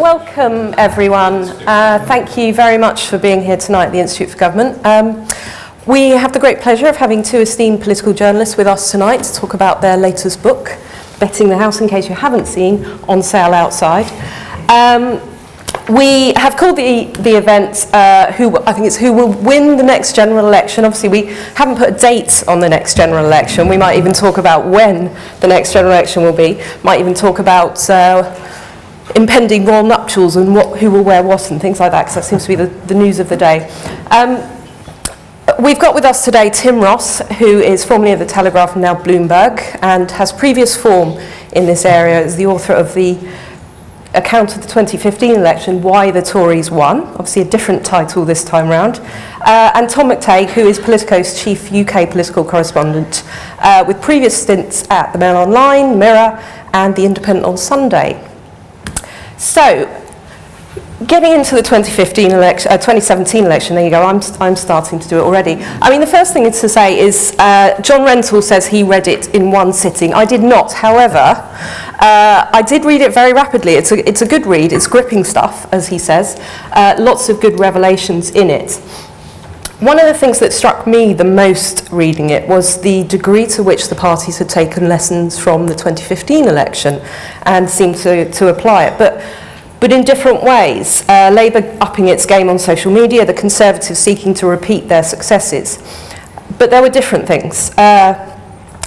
Welcome everyone. Thank you very much for being here tonight at the Institute for Government. We have the great pleasure of having two esteemed political journalists with us tonight to talk about their latest book, Betting the House, in case you haven't seen, on sale outside. We have called the event who will win the next general election. Obviously we haven't put a date on the next general election. We might even talk about when the next general election will be. Might even talk about impending royal nuptials and who will wear what and things like that, because that seems to be the news of the day. We've got with us today Tim Ross, who is formerly of the Telegraph and now Bloomberg, and has previous form in this area as the author of the account of the 2015 election, Why the Tories Won, obviously a different title this time round, and Tom McTague, who is Politico's chief UK political correspondent, with previous stints at the Mail Online, Mirror, and the Independent on Sunday. So, getting into the 2017 election, there you go, I'm starting to do it already. I mean, the first thing to say is John Rentoul says he read it in one sitting. I did not, however. I did read it very rapidly. It's a good read. It's gripping stuff, as he says. Lots of good revelations in it. One of the things that struck me the most reading it was the degree to which the parties had taken lessons from the 2015 election and seemed to apply it. But in different ways. Labour upping its game on social media, the Conservatives seeking to repeat their successes. But there were different things.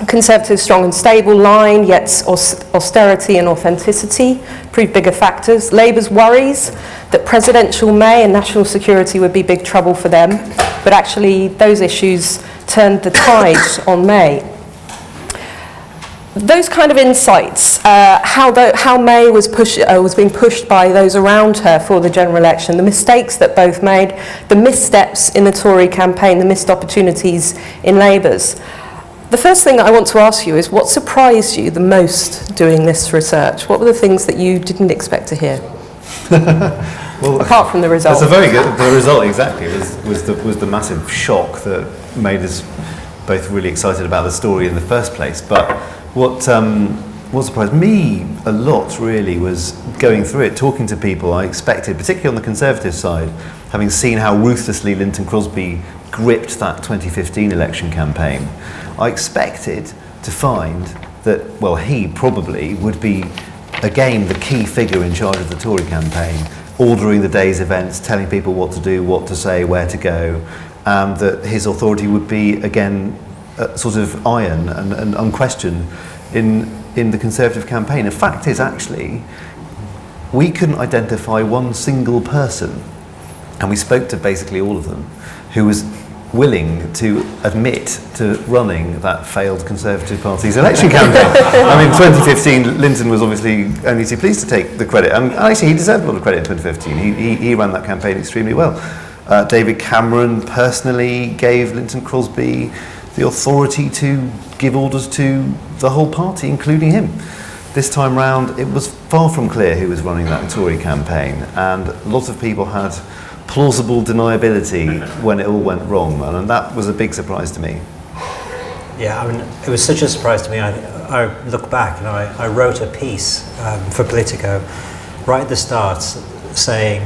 Conservatives' strong and stable line, yet austerity and authenticity proved bigger factors. Labour's worries that presidential May and national security would be big trouble for them, but actually those issues turned the tide on May. Those kind of insights, how May was being pushed by those around her for the general election, the mistakes that both made, the missteps in the Tory campaign, the missed opportunities in Labour's. The first thing that I want to ask you is, what surprised you the most doing this research? What were the things that you didn't expect to hear? Well, apart from the result. That's a very good. The result exactly was the massive shock that made us both really excited about the story in the first place. But what surprised me a lot really was going through it, talking to people. I expected, particularly on the Conservative side, having seen how ruthlessly Lynton Crosby gripped that 2015 election campaign, I expected to find that, well, he probably would be, again, the key figure in charge of the Tory campaign, ordering the day's events, telling people what to do, what to say, where to go, and that his authority would be, again, sort of iron and unquestioned in the Conservative campaign. The fact is, actually, we couldn't identify one single person, and we spoke to basically all of them, who was willing to admit to running that failed Conservative Party's election campaign. I mean, 2015, Lynton was obviously only too pleased to take the credit, and actually he deserved a lot of credit in 2015. He ran that campaign extremely well. David Cameron personally gave Lynton Crosby the authority to give orders to the whole party, including him. This time round, it was far from clear who was running that Tory campaign, and lots of people had plausible deniability when it all went wrong, and that was a big surprise to me. Yeah, I mean, it was such a surprise to me. I look back and I wrote a piece for Politico right at the start saying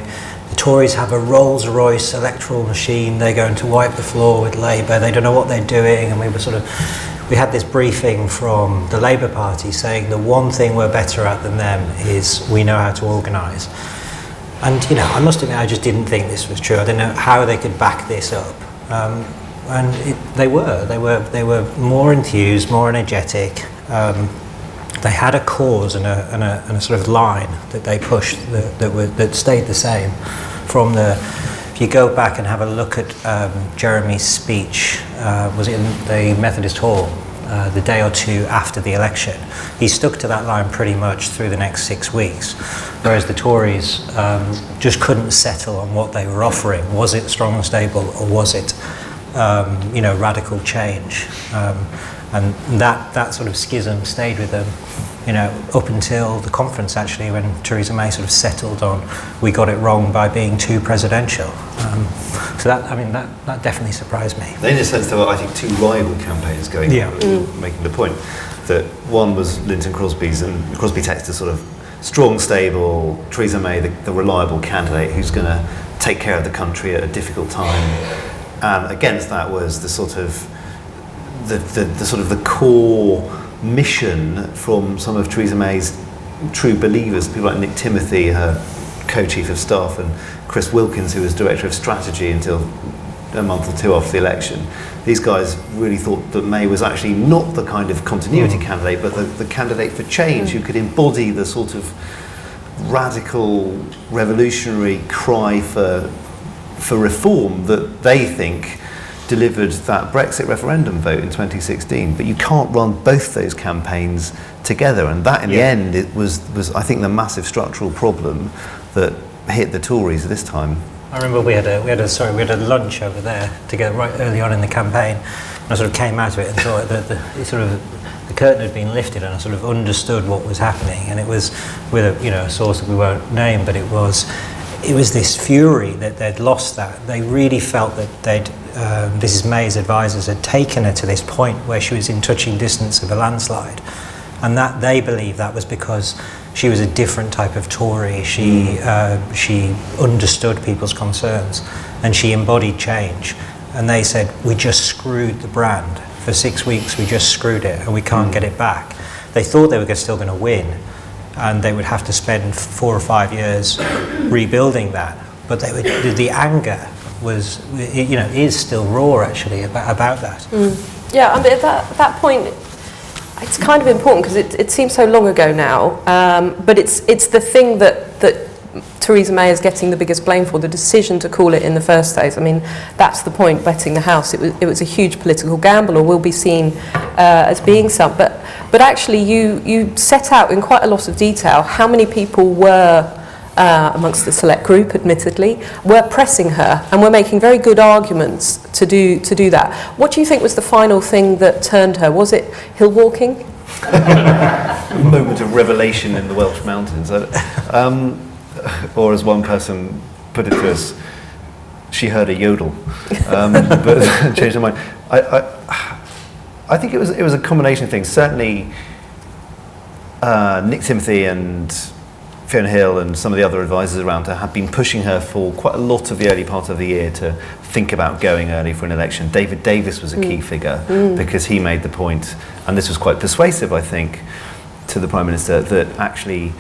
the Tories have a Rolls-Royce electoral machine, they're going to wipe the floor with Labour, they don't know what they're doing, and we had this briefing from the Labour Party saying the one thing we're better at than them is we know how to organise. And I must admit, I just didn't think this was true. I didn't know how they could back this up. They were more enthused, more energetic. They had a cause and a sort of line that they pushed that stayed the same. If you go back and have a look at Jeremy's speech, was it in the Methodist Hall? The day or two after the election, he stuck to that line pretty much through the next 6 weeks, whereas the Tories just couldn't settle on what they were offering. Was it strong and stable, or was it radical change? And that sort of schism stayed with them, up until the conference, actually, when Theresa May sort of settled on, we got it wrong by being too presidential. So that definitely surprised me. In a sense, there were, I think, two rival campaigns going on, making the point that one was Lynton Crosby's, and Crosby takes to sort of strong, stable, Theresa May, the reliable candidate who's going to take care of the country at a difficult time. And against that was the sort of the core mission from some of Theresa May's true believers, people like Nick Timothy, her co-chief of staff, and Chris Wilkins, who was director of strategy until a month or two after the election. These guys really thought that May was actually not the kind of continuity candidate, but the candidate for change who could embody the sort of radical, revolutionary cry for reform that they think delivered that Brexit referendum vote in 2016. But you can't run both those campaigns together, and that in the end it was I think the massive structural problem that hit the Tories this time. I remember we had a lunch over there together right early on in the campaign, and I sort of came out of it and thought that the curtain had been lifted, and I sort of understood what was happening, and it was with a source that we won't name, but it was this fury that they'd lost that. They really felt that Mrs. May's advisors had taken her to this point where she was in touching distance of a landslide, and that they believed that was because she was a different type of Tory. She understood people's concerns, and she embodied change. And they said, we just screwed the brand. For 6 weeks, we just screwed it, and we can't get it back. They thought they were still going to win, and they would have to spend 4 or 5 years rebuilding that. But the anger was, is still raw actually about that. Yeah, I mean, at that point, it's kind of important because it seems so long ago now, but it's the thing that Theresa May is getting the biggest blame for, the decision to call it in the first place. I mean, that's the point, betting the house. It was a huge political gamble, or will be seen as being some. But actually, you set out in quite a lot of detail how many people were, amongst the select group, admittedly, were pressing her and were making very good arguments to do that. What do you think was the final thing that turned her? Was it hill walking? A moment of revelation in the Welsh mountains. Or as one person put it to us, she heard a yodel, but changed her mind. I think it was a combination of things. Certainly, Nick Timothy and Fiona Hill and some of the other advisors around her have been pushing her for quite a lot of the early part of the year to think about going early for an election. David Davis was a key figure because he made the point, and this was quite persuasive, I think, to the Prime Minister, that actually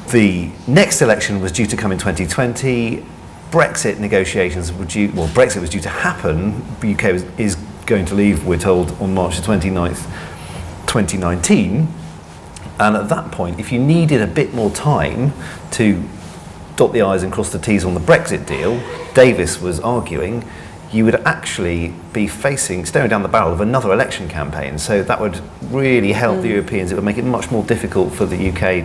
the next election was due to come in 2020. Brexit negotiations were due, Brexit was due to happen. The UK is going to leave, we're told, on March the 29th, 2019. And at that point, if you needed a bit more time to dot the I's and cross the T's on the Brexit deal, Davis was arguing, you would actually be staring down the barrel of another election campaign. So that would really help the Europeans. It would make it much more difficult for the UK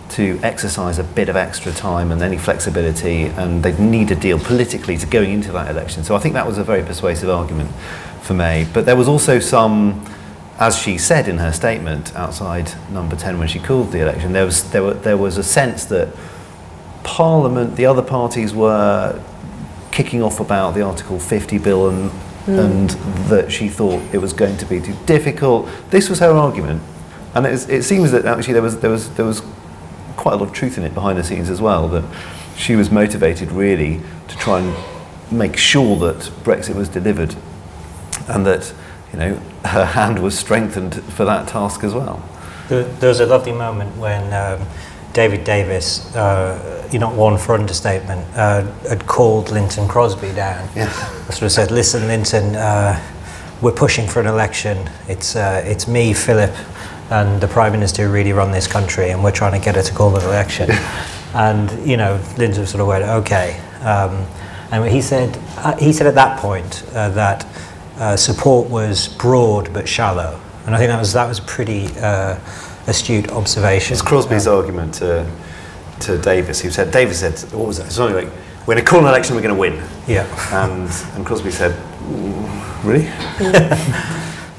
to exercise a bit of extra time and any flexibility, and they'd need a deal politically to going into that election. So I think that was a very persuasive argument for May. But there was also some, as she said in her statement outside Number 10 when she called the election, there was a sense that Parliament, the other parties were kicking off about the Article 50 bill and that she thought it was going to be too difficult. This was her argument, and it seems that actually there was quite a lot of truth in it behind the scenes as well, that she was motivated really to try and make sure that Brexit was delivered, and that her hand was strengthened for that task as well. There was a lovely moment when David Davis, one for understatement, had called Linton Crosby down. Yeah. Sort of said, "Listen, Linton, we're pushing for an election. It's me, Philip, and the Prime Minister who really run this country, and we're trying to get her to call an election." And Linton sort of went, "Okay." And he said at that point that support was broad but shallow, and I think that was a pretty astute observation. It's Crosby's argument to Davis. Davis said, what was that? Something like, "We're going to call an election, we're going to win." Yeah. And Crosby said, "Really?"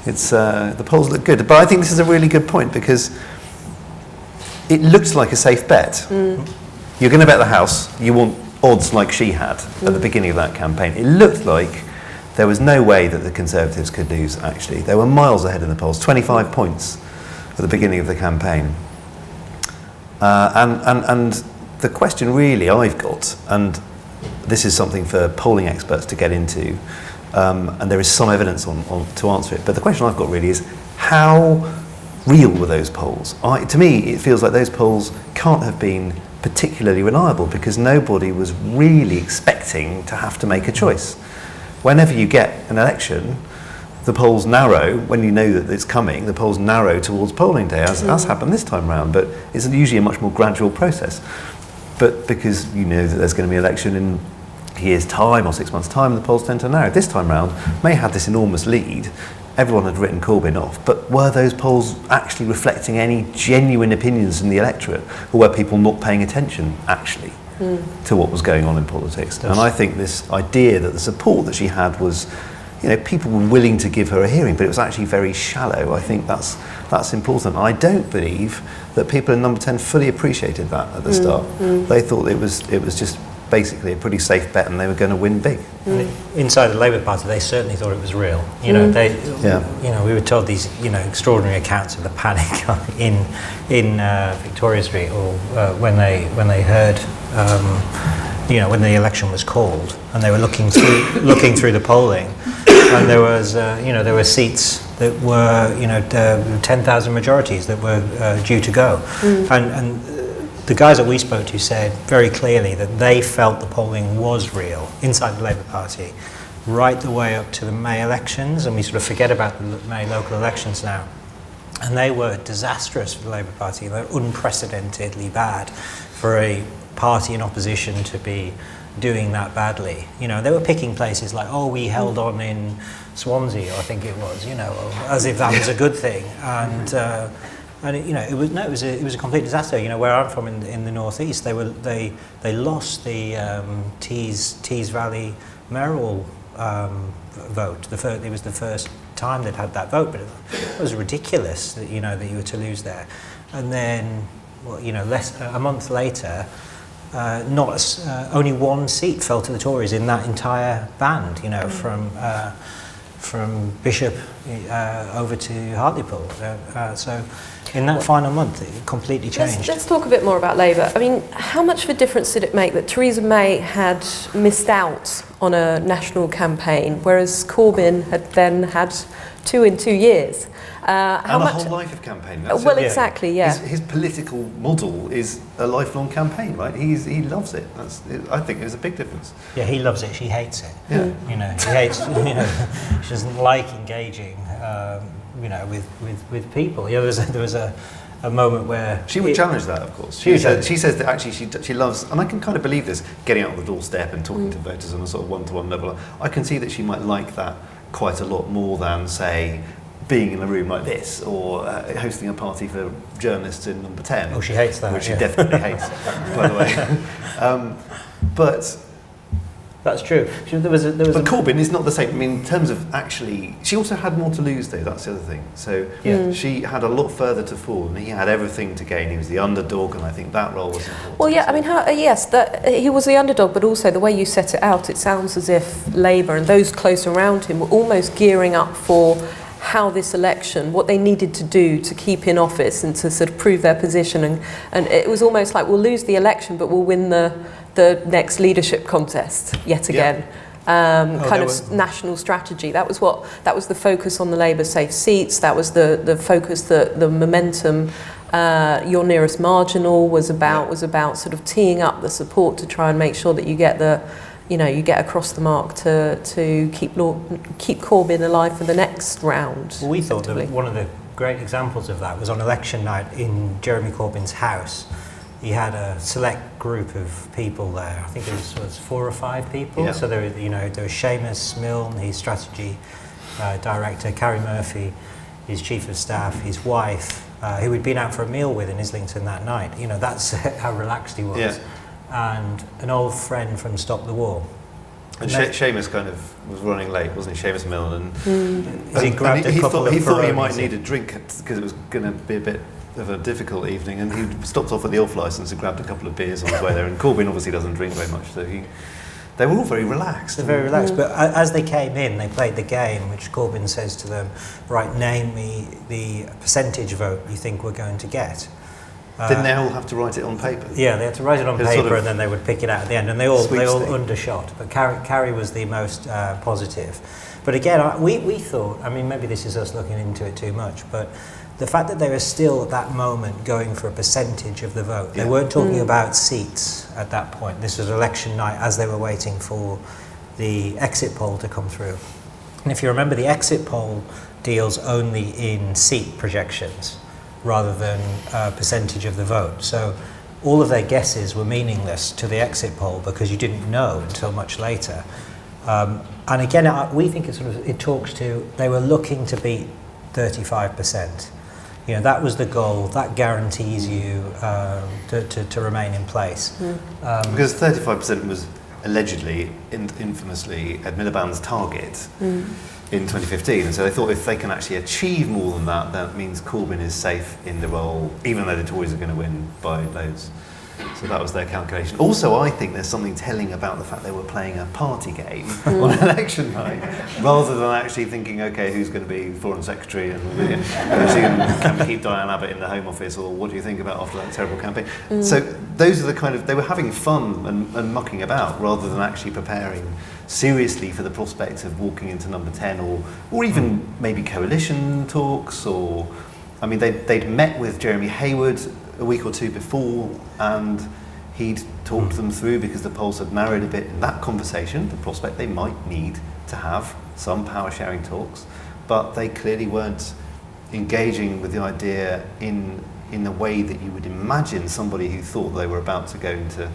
It's the polls look good, but I think this is a really good point because it looks like a safe bet. You're going to bet the house. You want odds like she had at the beginning of that campaign. It looked like there was no way that the Conservatives could lose, actually. They were miles ahead in the polls, 25 points at the beginning of the campaign. And the question really I've got, and this is something for polling experts to get into, and there is some evidence to answer it, but the question I've got really is, how real were those polls? To me, it feels like those polls can't have been particularly reliable because nobody was really expecting to have to make a choice. Whenever you get an election, the polls narrow, when you know that it's coming, the polls narrow towards polling day, as happened this time round, but it's usually a much more gradual process. But because you know that there's going to be an election in a year's time or 6 months' time, the polls tend to narrow. This time round, May had this enormous lead. Everyone had written Corbyn off, but were those polls actually reflecting any genuine opinions in the electorate, or were people not paying attention, actually, to what was going on in politics? And I think this idea that the support that she had was, people were willing to give her a hearing, but it was actually very shallow. I think that's important. I don't believe that people in Number 10 fully appreciated that at the start. They thought it was just basically a pretty safe bet and they were going to win big. Inside the Labour Party, they certainly thought it was real. We were told these extraordinary accounts of the panic in Victoria Street, or when they heard when the election was called and they were looking through the polling, and there were seats that were 10,000 majorities that were due to go, and the guys that we spoke to said very clearly that they felt the polling was real inside the Labour Party right the way up to the May elections, and we sort of forget about the May local elections now. And they were disastrous for the Labour Party. They were unprecedentedly bad for a party in opposition to be doing that badly. They were picking places like, we held on in Swansea, I think it was, as if that was a good thing. And it was a complete disaster. Where I'm from in the northeast, they lost the Tees Valley mayoral vote. It was the first time they'd had that vote, but it was ridiculous that you were to lose there. And then, a month later, only one seat fell to the Tories in that entire band. From Bishop over to Hartlepool. So in that final month, it completely changed. Let's talk a bit more about Labour. I mean, how much of a difference did it make that Theresa May had missed out on a national campaign, whereas Corbyn had then had 2 in 2 years? And a whole life of campaign. Exactly, yeah. His political model is a lifelong campaign, right? He loves it. I think there's a big difference. Yeah, he loves it. She hates it. Yeah. He hates. She doesn't like engaging. With people. There was a moment where she would challenge that. Of course, she says that actually she loves, and I can kind of believe this, getting out on the doorstep and talking to voters on a sort of one-to-one level. I can see that she might like that quite a lot more than, say, being in a room like this, or hosting a party for journalists in Number 10. Oh, she hates that. Which she definitely hates, by the way. But that's true. But Corbyn is not the same. I mean, in terms of actually, she also had more to lose, though. That's the other thing. So she had a lot further to fall, and he had everything to gain. He was the underdog, and I think that role was important. Well, yeah. I mean, he was the underdog, but also the way you set it out, it sounds as if Labour and those close around him were almost gearing up for how this election, what they needed to do to keep in office and to sort of prove their position, and it was almost like, we'll lose the election, but we'll win the next leadership contest yet again. National strategy. That was the focus on the Labour safe seats. That was the focus, the momentum. Your nearest marginal was about sort of teeing up the support to try and make sure that you get you get across the mark to keep Corbyn alive for the next round. Well, we thought that one of the great examples of that was on election night in Jeremy Corbyn's house. He had a select group of people there. I think it was 4 or 5 people. Yeah. So there was Seamus Milne, his strategy director, Carrie Murphy, his chief of staff, his wife, who we'd been out for a meal with in Islington that night. That's how relaxed he was. Yeah. And an old friend from Stop the War. And Seamus kind of was running late, wasn't he? Seamus Milne, he grabbed a couple of he thought he might need a drink because it was going to be a bit of a difficult evening, and he stopped off at the off licence and grabbed a couple of beers on his way there. And Corbyn obviously doesn't drink very much, so they were all very relaxed. They're very relaxed, but as they came in, they played the game, which Corbyn says to them, right, name me the percentage vote you think we're going to get. Didn't they all have to write it on paper? Yeah, they had to write it on It's paper sort of and then they would pick it out at the end, and they all sweepstake. undershot. But Carrie was the most positive. But again, we thought, I mean, maybe this is us looking into it too much, but the fact that they were still at that moment going for a percentage of the vote, they weren't talking about seats at that point. This was election night as they were waiting for the exit poll to come through. And if you remember, the exit poll deals only in seat projections rather than a percentage of the vote. So all of their guesses were meaningless to the exit poll because you didn't know until much later. And again, we think it talks to, they were looking to beat 35%. You know, that was the goal. That guarantees you to remain in place. Because 35% was allegedly, infamously, Ed Miliband's target in 2015. And so they thought if they can actually achieve more than that, that means Corbyn is safe in the role, even though the Tories are going to win by loads. So that was their calculation. Also, I think there's something telling about the fact they were playing a party game on election night, rather than actually thinking, okay, who's going to be Foreign Secretary and can we keep Diane Abbott in the Home Office, or what do you think about after that terrible campaign? So those are the kind of, they were having fun and mucking about rather than actually preparing seriously for the prospect of walking into number 10 or even maybe coalition talks, or, I mean, they'd met with Jeremy Hayward a week or two before, and he'd talked them through, because the polls had narrowed a bit in that conversation, the prospect they might need to have some power sharing talks, but they clearly weren't engaging with the idea in the way that you would imagine somebody who thought they were about to go into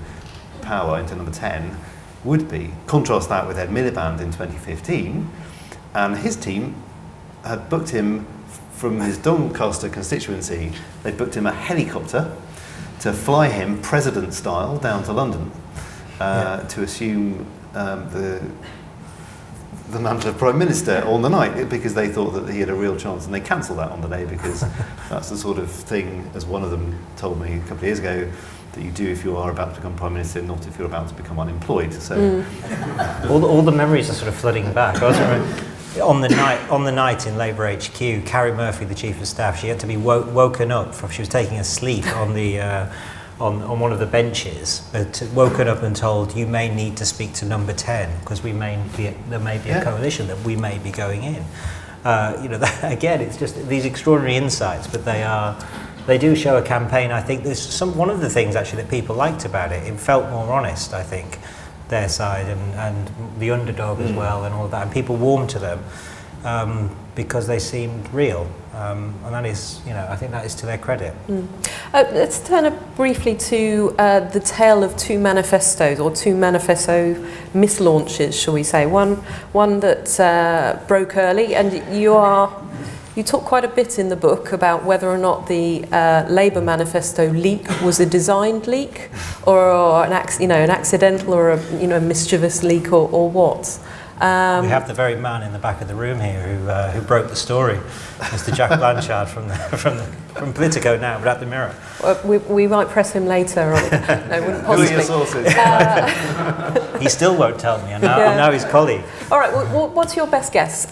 power, into number 10, would be. Contrast that with Ed Miliband in 2015, and his team had booked him from his Doncaster constituency. They booked him a helicopter to fly him president style down to London to assume the mantle of Prime Minister on the night, because they thought that he had a real chance, and they cancelled that on the day, because that's the sort of thing, as one of them told me a couple of years ago, that you do if you are about to become Prime Minister, not if you're about to become unemployed. So all the memories are sort of flooding back. I was remembering, on the night in Labour HQ, Carrie Murphy, the Chief of Staff, she had to be woken up from, she was taking a sleep on the on one of the benches, woken up and told, you may need to speak to number 10 because there may be a coalition that we may be going in. You know, again, it's just these extraordinary insights, but they do show a campaign. I think there's one of the things actually that people liked about it. It felt more honest, I think, their side and the underdog as well, and all of that, and people warmed to them because they seemed real, and that is, you know, I think that is to their credit. Let's turn briefly to the tale of two manifestos, or two manifesto mislaunches, shall we say. One that broke early, and you talk quite a bit in the book about whether or not the Labour manifesto leak was a designed leak, or an accidental, or a mischievous leak, or what. We have the very man in the back of the room here who broke the story, Mr. Jack Blanchard from Politico now, without the Mirror. We might press him later. No, wouldn't possibly. He still won't tell me. I'm now his colleague. All right. Well, what's your best guess?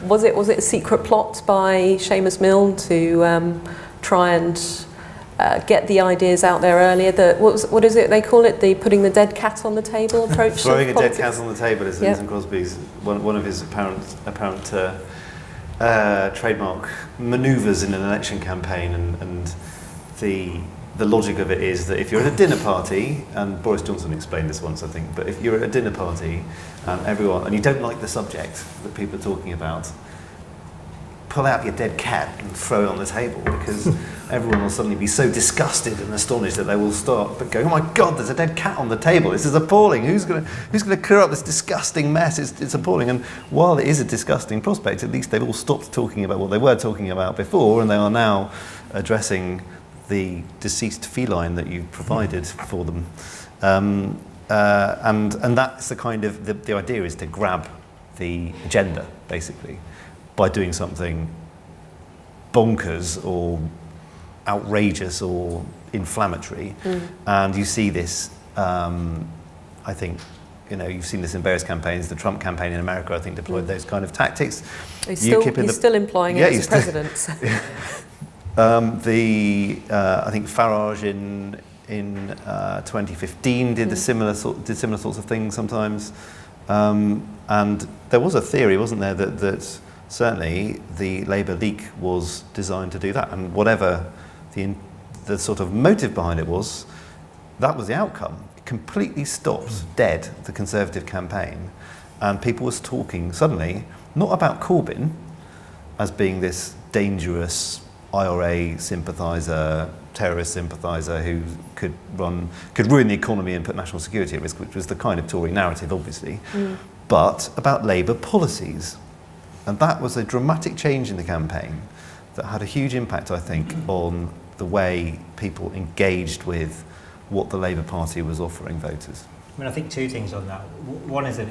Was it a secret plot by Seamus Milne to try and get the ideas out there earlier? What is it they call it? The putting the dead cat on the table approach. Throwing a dead cat on the table is Vincent Crosby's one of his apparent trademark manoeuvres in an election campaign, and the logic of it is that if you're at a dinner party, and Boris Johnson explained this once, I think, but if you're at a dinner party and you don't like the subject that people are talking about, pull out your dead cat and throw it on the table, because everyone will suddenly be so disgusted and astonished that they will start going, oh my God, there's a dead cat on the table. This is appalling. Who's going to clear up this disgusting mess? It's appalling. And while it is a disgusting prospect, at least they've all stopped talking about what they were talking about before, and they are now addressing the deceased feline that you've provided for them. And that's the kind of, the idea is to grab the agenda, basically, by doing something bonkers or outrageous or inflammatory. And you see this, I think, you've seen this in various campaigns. The Trump campaign in America, I think, deployed those kind of tactics. He's still employing it as president. I think Farage in 2015 did similar sorts of things sometimes, and there was a theory, wasn't there, that certainly the Labour leak was designed to do that, and whatever the sort of motive behind it was, that was the outcome. It completely stopped dead the Conservative campaign, and people was talking suddenly not about Corbyn as being this dangerous IRA sympathiser, terrorist sympathiser who could ruin the economy and put national security at risk, which was the kind of Tory narrative, obviously, but about Labour policies. And that was a dramatic change in the campaign that had a huge impact, I think, on the way people engaged with what the Labour Party was offering voters. I mean, I think two things on that. One is that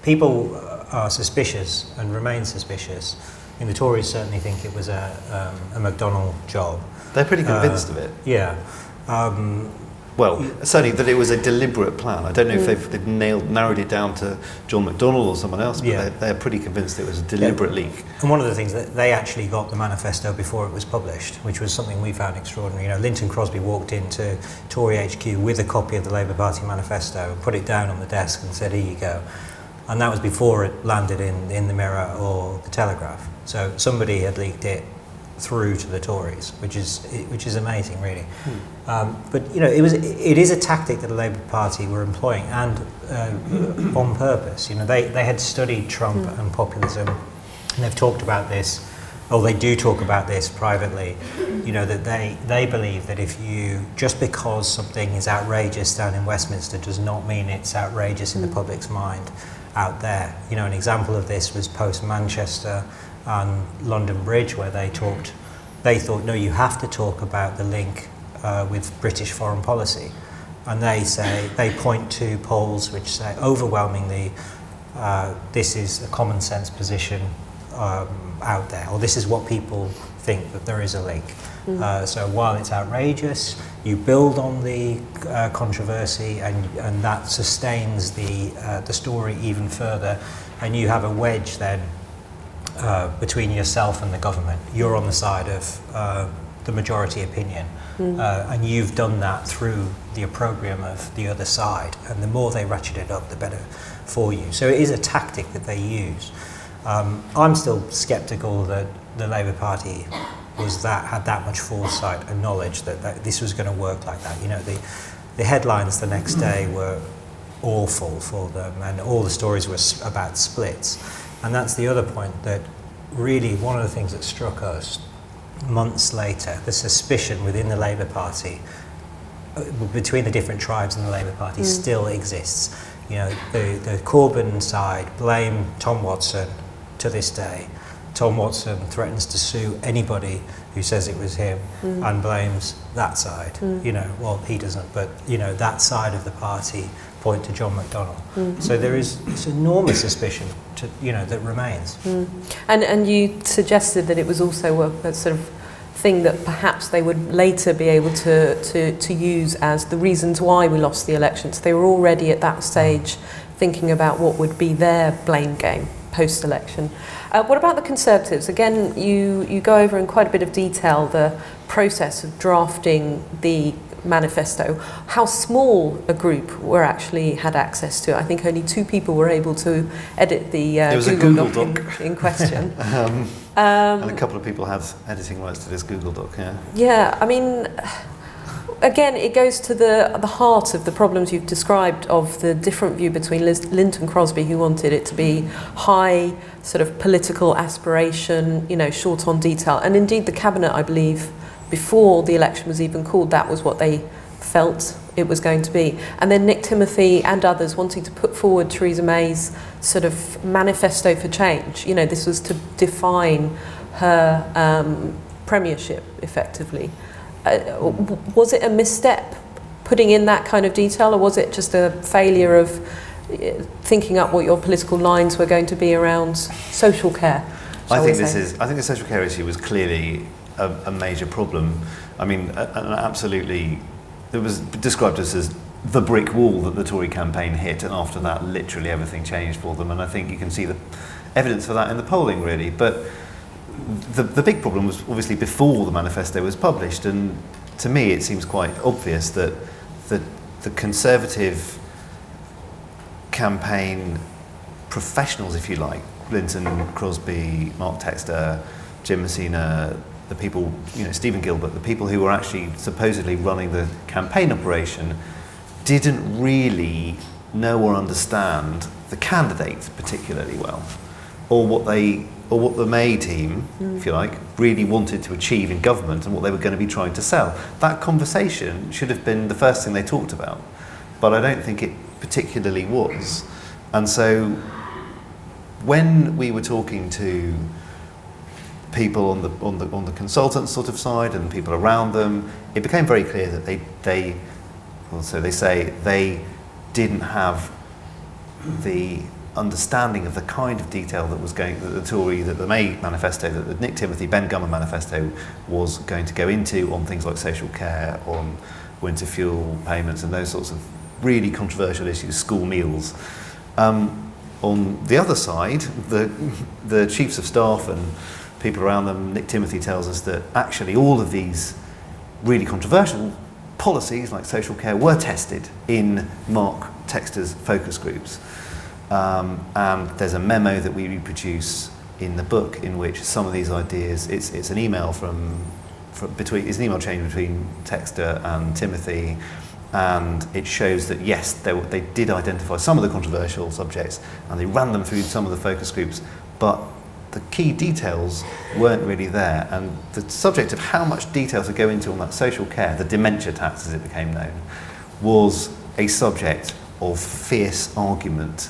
people are suspicious and remain suspicious. I mean, the Tories certainly think it was a McDonnell job. They're pretty convinced of it. Yeah. Well, certainly that it was a deliberate plan. I don't know if they've narrowed it down to John McDonnell or someone else, but they're pretty convinced it was a deliberate leak. And one of the things that they actually got the manifesto before it was published, which was something we found extraordinary. You know, Lynton Crosby walked into Tory HQ with a copy of the Labour Party manifesto, put it down on the desk and said, "Here you go." And that was before it landed in the Mirror or the Telegraph. So somebody had leaked it through to the Tories, which is amazing, really. But you know, it is a tactic that the Labour Party were employing, and on purpose. You know, they had studied Trump and populism, and they've talked about this, or they do talk about this privately. You know, that they believe that if you, just because something is outrageous down in Westminster does not mean it's outrageous in the public's mind out there. You know, an example of this was post Manchester and London Bridge, where they thought, no, you have to talk about the link with British foreign policy. And they point to polls which say overwhelmingly this is a common sense position out there, or this is what people think, that there is a link. So while it's outrageous, you build on the controversy, and that sustains the story even further, and you have a wedge then between yourself and the government. You're on the side of the majority opinion, and you've done that through the opprobrium of the other side, and the more they ratchet it up, the better for you. So it is a tactic that they use. I'm still sceptical that the Labour Party had that much foresight and knowledge that this was going to work like that. You know, the headlines the next day were awful for them, and all the stories were about splits. And that's the other point, that really one of the things that struck us months later, the suspicion within the Labour Party, between the different tribes in the Labour Party, still exists. You know, the Corbyn side blame Tom Watson to this day. Tom Watson threatens to sue anybody who says it was him and blames that side. You know, well, he doesn't, but you know, that side of the party point to John McDonnell. So there is this enormous suspicion that remains. And you suggested that it was also a sort of thing that perhaps they would later be able to use as the reasons why we lost the elections. They were already at that stage thinking about what would be their blame game post-election. What about the Conservatives? Again, you go over in quite a bit of detail the process of drafting the manifesto. How small a group had access to it. I think only 2 people were able to edit the Google doc in question. And a couple of people have editing rights to this Google doc, yeah. Yeah, I mean, again, it goes to the heart of the problems you've described, of the different view between Lynton Crosby, who wanted it to be high sort of political aspiration, you know, short on detail. And indeed the cabinet, I believe, before the election was even called, that was what they felt it was going to be. And then Nick Timothy and others wanting to put forward Theresa May's sort of manifesto for change. You know, this was to define her premiership, effectively. Was it a misstep putting in that kind of detail, or was it just a failure of thinking up what your political lines were going to be around social care? I think the social care issue was clearly a major problem. I mean, absolutely, it was described as the brick wall that the Tory campaign hit, and after that, literally everything changed for them. And I think you can see the evidence for that in the polling, really. But the big problem was obviously before the manifesto was published, and to me it seems quite obvious that the Conservative campaign professionals, if you like, Linton Crosby, Mark Textor, Jim Messina, the people, Stephen Gilbert, the people who were actually supposedly running the campaign operation, didn't really know or understand the candidate particularly well, or what the May team, if you like, really wanted to achieve in government and what they were going to be trying to sell. That conversation should have been the first thing they talked about, but I don't think it particularly was. And so when we were talking to people on the consultant sort of side and people around them, it became very clear that they didn't have the understanding of the kind of detail that was going, that the May manifesto, that the Nick Timothy, Ben Gummer manifesto was going to go into on things like social care, on winter fuel payments and those sorts of really controversial issues, school meals. On the other side, the chiefs of staff and people around them, Nick Timothy tells us that actually all of these really controversial policies like social care were tested in Mark Textor's focus groups. And there's a memo that we reproduce in the book in which some of these ideas, it's an email it's an email chain between Textor and Timothy, and it shows that yes, they did identify some of the controversial subjects and they ran them through some of the focus groups, but the key details weren't really there. And the subject of how much detail to go into on that social care, the dementia tax as it became known, was a subject of fierce argument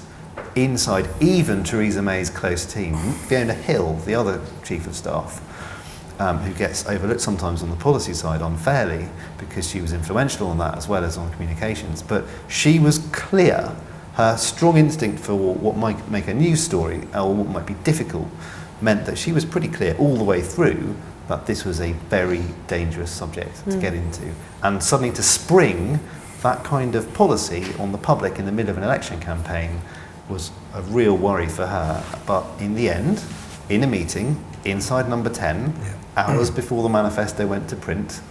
inside even Theresa May's close team. Fiona Hill, the other chief of staff, who gets overlooked sometimes on the policy side unfairly because she was influential on that as well as on communications, but she was clear. Her strong instinct for what might make a news story or what might be difficult meant that she was pretty clear all the way through that this was a very dangerous subject to get into. And suddenly to spring that kind of policy on the public in the middle of an election campaign was a real worry for her. But in the end, in a meeting inside Number 10, hours before the manifesto went to print,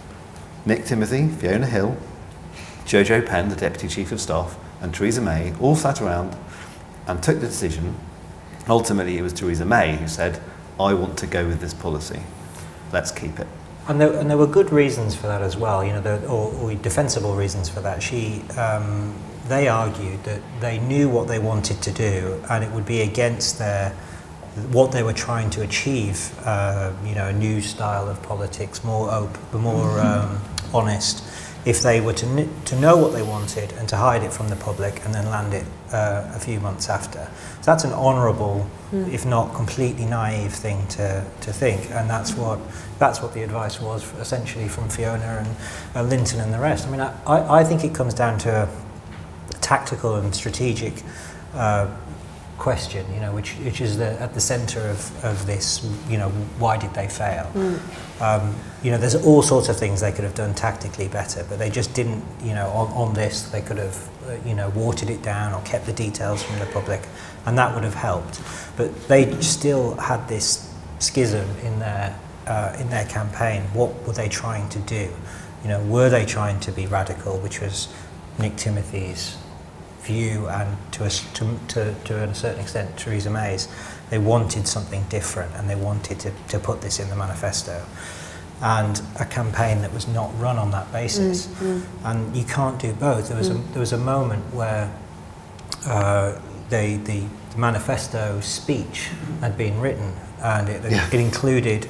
Nick Timothy, Fiona Hill, Jojo Penn, the Deputy Chief of Staff, and Theresa May all sat around and took the decision. Ultimately, it was Theresa May who said, I want to go with this policy. Let's keep it. And there were good reasons for that as well, or defensible reasons for that. They argued that they knew what they wanted to do, and it would be against what they were trying to achieve. A new style of politics, more open, more honest. If they were to know what they wanted and to hide it from the public and then land it a few months after. So that's an honourable, if not completely naive thing to think, and that's what the advice was essentially from Fiona and Linton and the rest. I mean, I think it comes down to a tactical and strategic question, which is at the centre of this. Why did they fail? There's all sorts of things they could have done tactically better, but they just didn't. On this, they could have, watered it down or kept the details from the public, and that would have helped. But they still had this schism in their campaign. What were they trying to do? Were they trying to be radical, which was Nick Timothy's view, and to a certain extent Theresa May's? They wanted something different, and they wanted to put this in the manifesto, and a campaign that was not run on that basis. And you can't do both. There was a moment where the manifesto speech had been written, and it included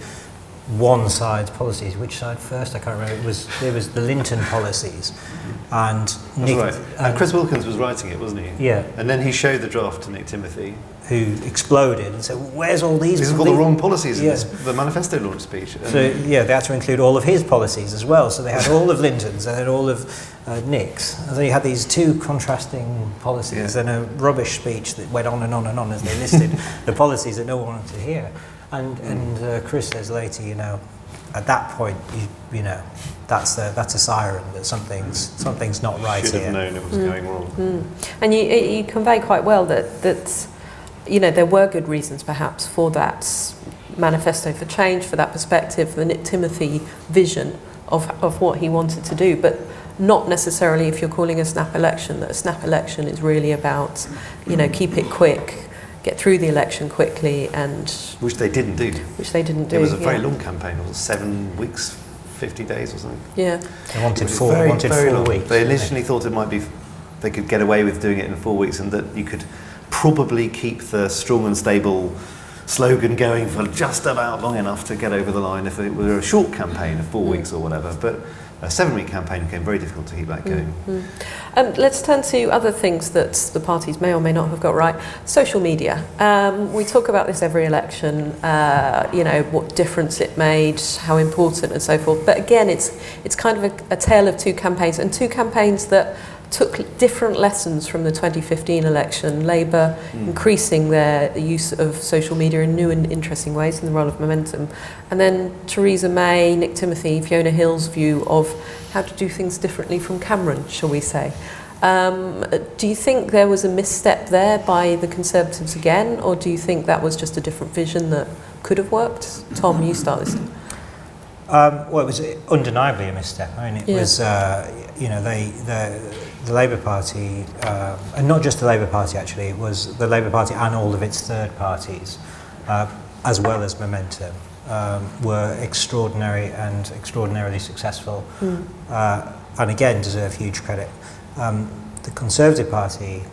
one side's policies. Which side first? I can't remember. It was the Linton policies, and Nick. That's right. And Chris Wilkins was writing it, wasn't he? Yeah. And then he showed the draft to Nick Timothy, who exploded and said, "Where's all these? These are all the wrong policies in the manifesto launch speech." So they had to include all of his policies as well. So they had all of Linton's, they had all of Nick's, and so you had these two contrasting policies and a rubbish speech that went on and on and on as they listed the policies that no one wanted to hear. And Chris says later, at that point, that's a siren that something's not right here. Should have known it was going wrong. And you convey quite well that there were good reasons perhaps for that manifesto for change, for that perspective, the Nick Timothy vision of what he wanted to do, but not necessarily if you're calling a snap election, that a snap election is really about, keep it quick, get through the election quickly, and... Which they didn't do. It was a very long campaign. It was 7 weeks, 50 days or something. Yeah. They wanted four weeks. They initially thought it might be, they could get away with doing it in 4 weeks, and that you could probably keep the strong and stable slogan going for just about long enough to get over the line if it were a short campaign of 4 weeks or whatever. But a 7-week campaign became very difficult to keep that going. Let's turn to other things that the parties may or may not have got right. Social media. We talk about this every election, what difference it made, how important and so forth. But again, it's kind of a tale of two campaigns, and two campaigns that took different lessons from the 2015 election. Labour increasing their use of social media in new and interesting ways in the role of momentum. And then Theresa May, Nick Timothy, Fiona Hill's view of how to do things differently from Cameron, shall we say. Do you think there was a misstep there by the Conservatives again, or do you think that was just a different vision that could have worked? Tom, you start this. Well, it was undeniably a misstep. I mean, it was, the Labour Party, and not just the Labour Party actually, it was the Labour Party and all of its third parties, as well as Momentum, were extraordinarily successwither and again deserve huge credit. The Conservative Party,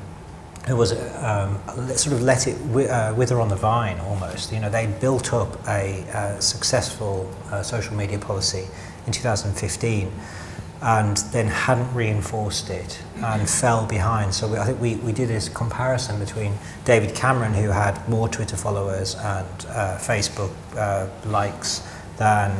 who was sort of let it wither on the vine almost. They built up a successful social media policy in 2015 and then hadn't reinforced it and fell behind. So I think we did this comparison between David Cameron, who had more Twitter followers and Facebook likes than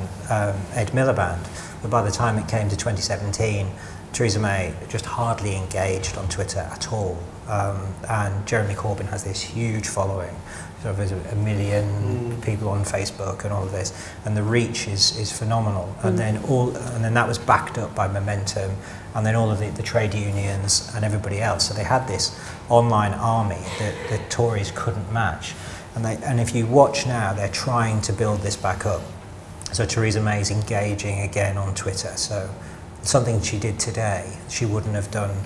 Ed Miliband. But by the time it came to 2017, Theresa May just hardly engaged on Twitter at all. And Jeremy Corbyn has this huge following. So there's 1 million people on Facebook and all of this, and the reach is phenomenal. And then that was backed up by Momentum, and then all of the trade unions and everybody else. So they had this online army that the Tories couldn't match. And if you watch now, they're trying to build this back up. So Theresa May's engaging again on Twitter. So something she did today, she wouldn't have done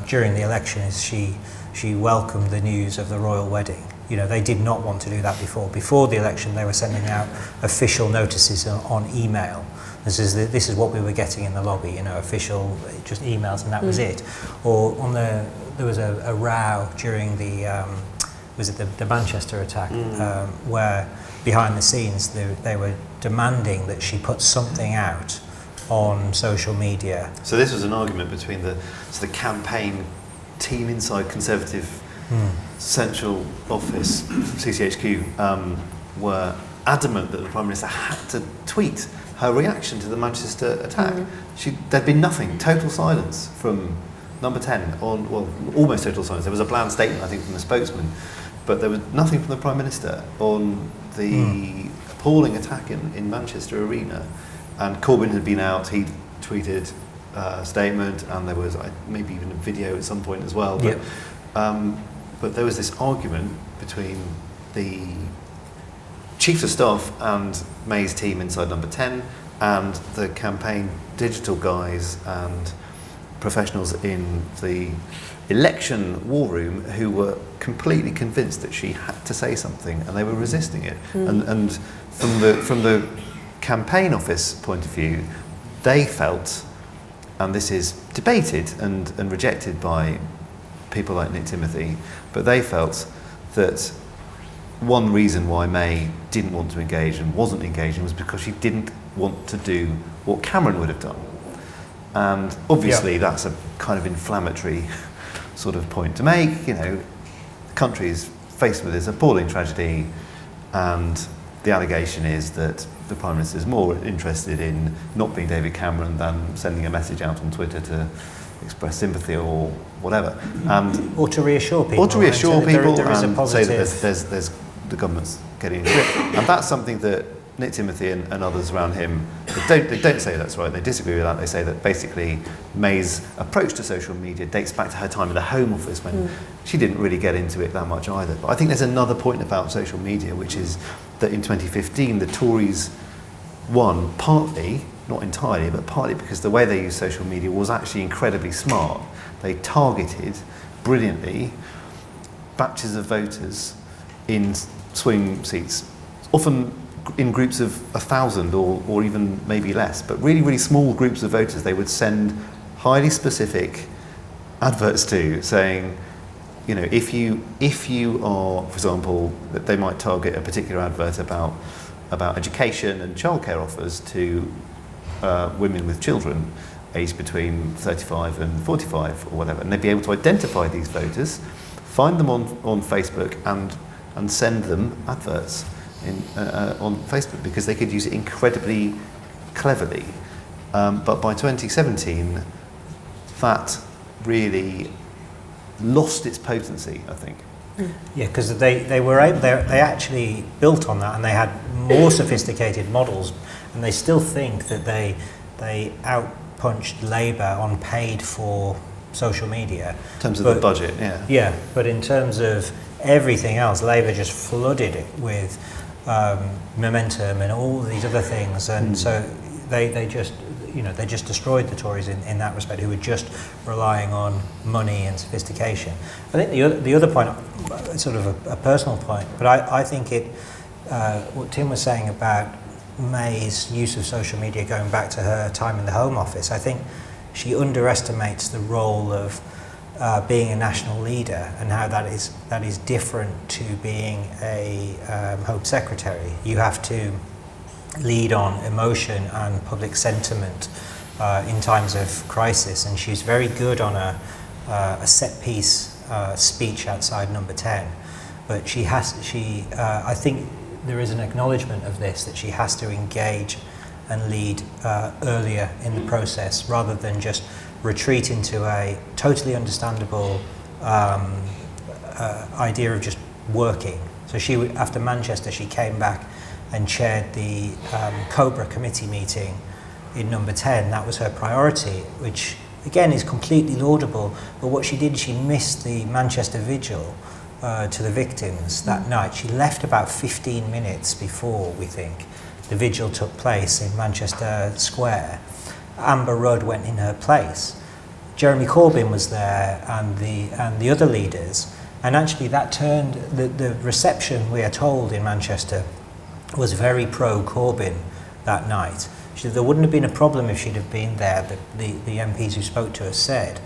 during the election, is she welcomed the news of the royal wedding. They did not want to do that before. Before the election, they were sending out official notices on email. This is what we were getting in the lobby, official just emails, and that was it. Or there was a row during the Manchester attack, where behind the scenes they were demanding that she put something out on social media. So this was an argument between the campaign team inside Conservative Central Office, CCHQ, were adamant that the Prime Minister had to tweet her reaction to the Manchester attack. There'd been nothing, total silence from Number 10, almost total silence. There was a bland statement, I think, from the spokesman, but there was nothing from the Prime Minister on the appalling attack in Manchester Arena. And Corbyn had been out, he tweeted a statement, and there was maybe even a video at some point as well. But there was this argument between the Chief of Staff and May's team inside Number 10 and the campaign digital guys and professionals in the election war room who were completely convinced that she had to say something, and they were resisting it. And from the campaign office point of view, they felt, and this is debated and rejected by people like Nick Timothy, but they felt that one reason why May didn't want to engage and wasn't engaging was because she didn't want to do what Cameron would have done. And obviously that's a kind of inflammatory sort of point to make. The country is faced with this appalling tragedy, and the allegation is that the Prime Minister is more interested in not being David Cameron than sending a message out on Twitter to express sympathy or whatever. Or to reassure people. Or to reassure people there is a and say positive. that there's the government's getting into it. And that's something that Nick Timothy and others around him, they don't say that's right, they disagree with that. They say that basically May's approach to social media dates back to her time in the Home Office when she didn't really get into it that much either. But I think there's another point about social media, which is that in 2015 the Tories won partly, not entirely, but partly because the way they used social media was actually incredibly smart. They targeted brilliantly batches of voters in swing seats, often in groups of 1,000 or even maybe less, but really, really small groups of voters they would send highly specific adverts to, saying, you know, if you are, for example, that they might target a particular advert about education and childcare offers to women with children aged between 35 and 45 or whatever, and they'd be able to identify these voters, find them on Facebook and send them adverts on Facebook, because they could use it incredibly cleverly. But by 2017, that really lost its potency, I think. Yeah, because they actually built on that, and they had more sophisticated models, and they still think that they outpunched Labour on paid for social media. In terms of the budget, yeah. Yeah, but in terms of everything else, Labour just flooded it with momentum and all these other things, and so they just destroyed the Tories in that respect, who were just relying on money and sophistication. I think the other point, sort of a personal point, but I think what Tim was saying about May's use of social media going back to her time in the Home Office, I think she underestimates the role of being a national leader and how that is different to being a Home Secretary. You have to lead on emotion and public sentiment in times of crisis, and she's very good on a set piece speech outside Number 10. But I think there is an acknowledgement of this, that she has to engage and lead earlier in the process, rather than just retreat into a totally understandable idea of just working. So after Manchester, she came back and chaired the Cobra committee meeting in Number 10. That was her priority, which again is completely laudable. But what she did, she missed the Manchester vigil to the victims that night. She left about 15 minutes before, we think, the vigil took place in Manchester Square. Amber Rudd went in her place. Jeremy Corbyn was there, and the other leaders. And actually that turned, the reception, we are told, in Manchester was very pro-Corbyn that night. She said there wouldn't have been a problem if she'd have been there, the MPs who spoke to her said.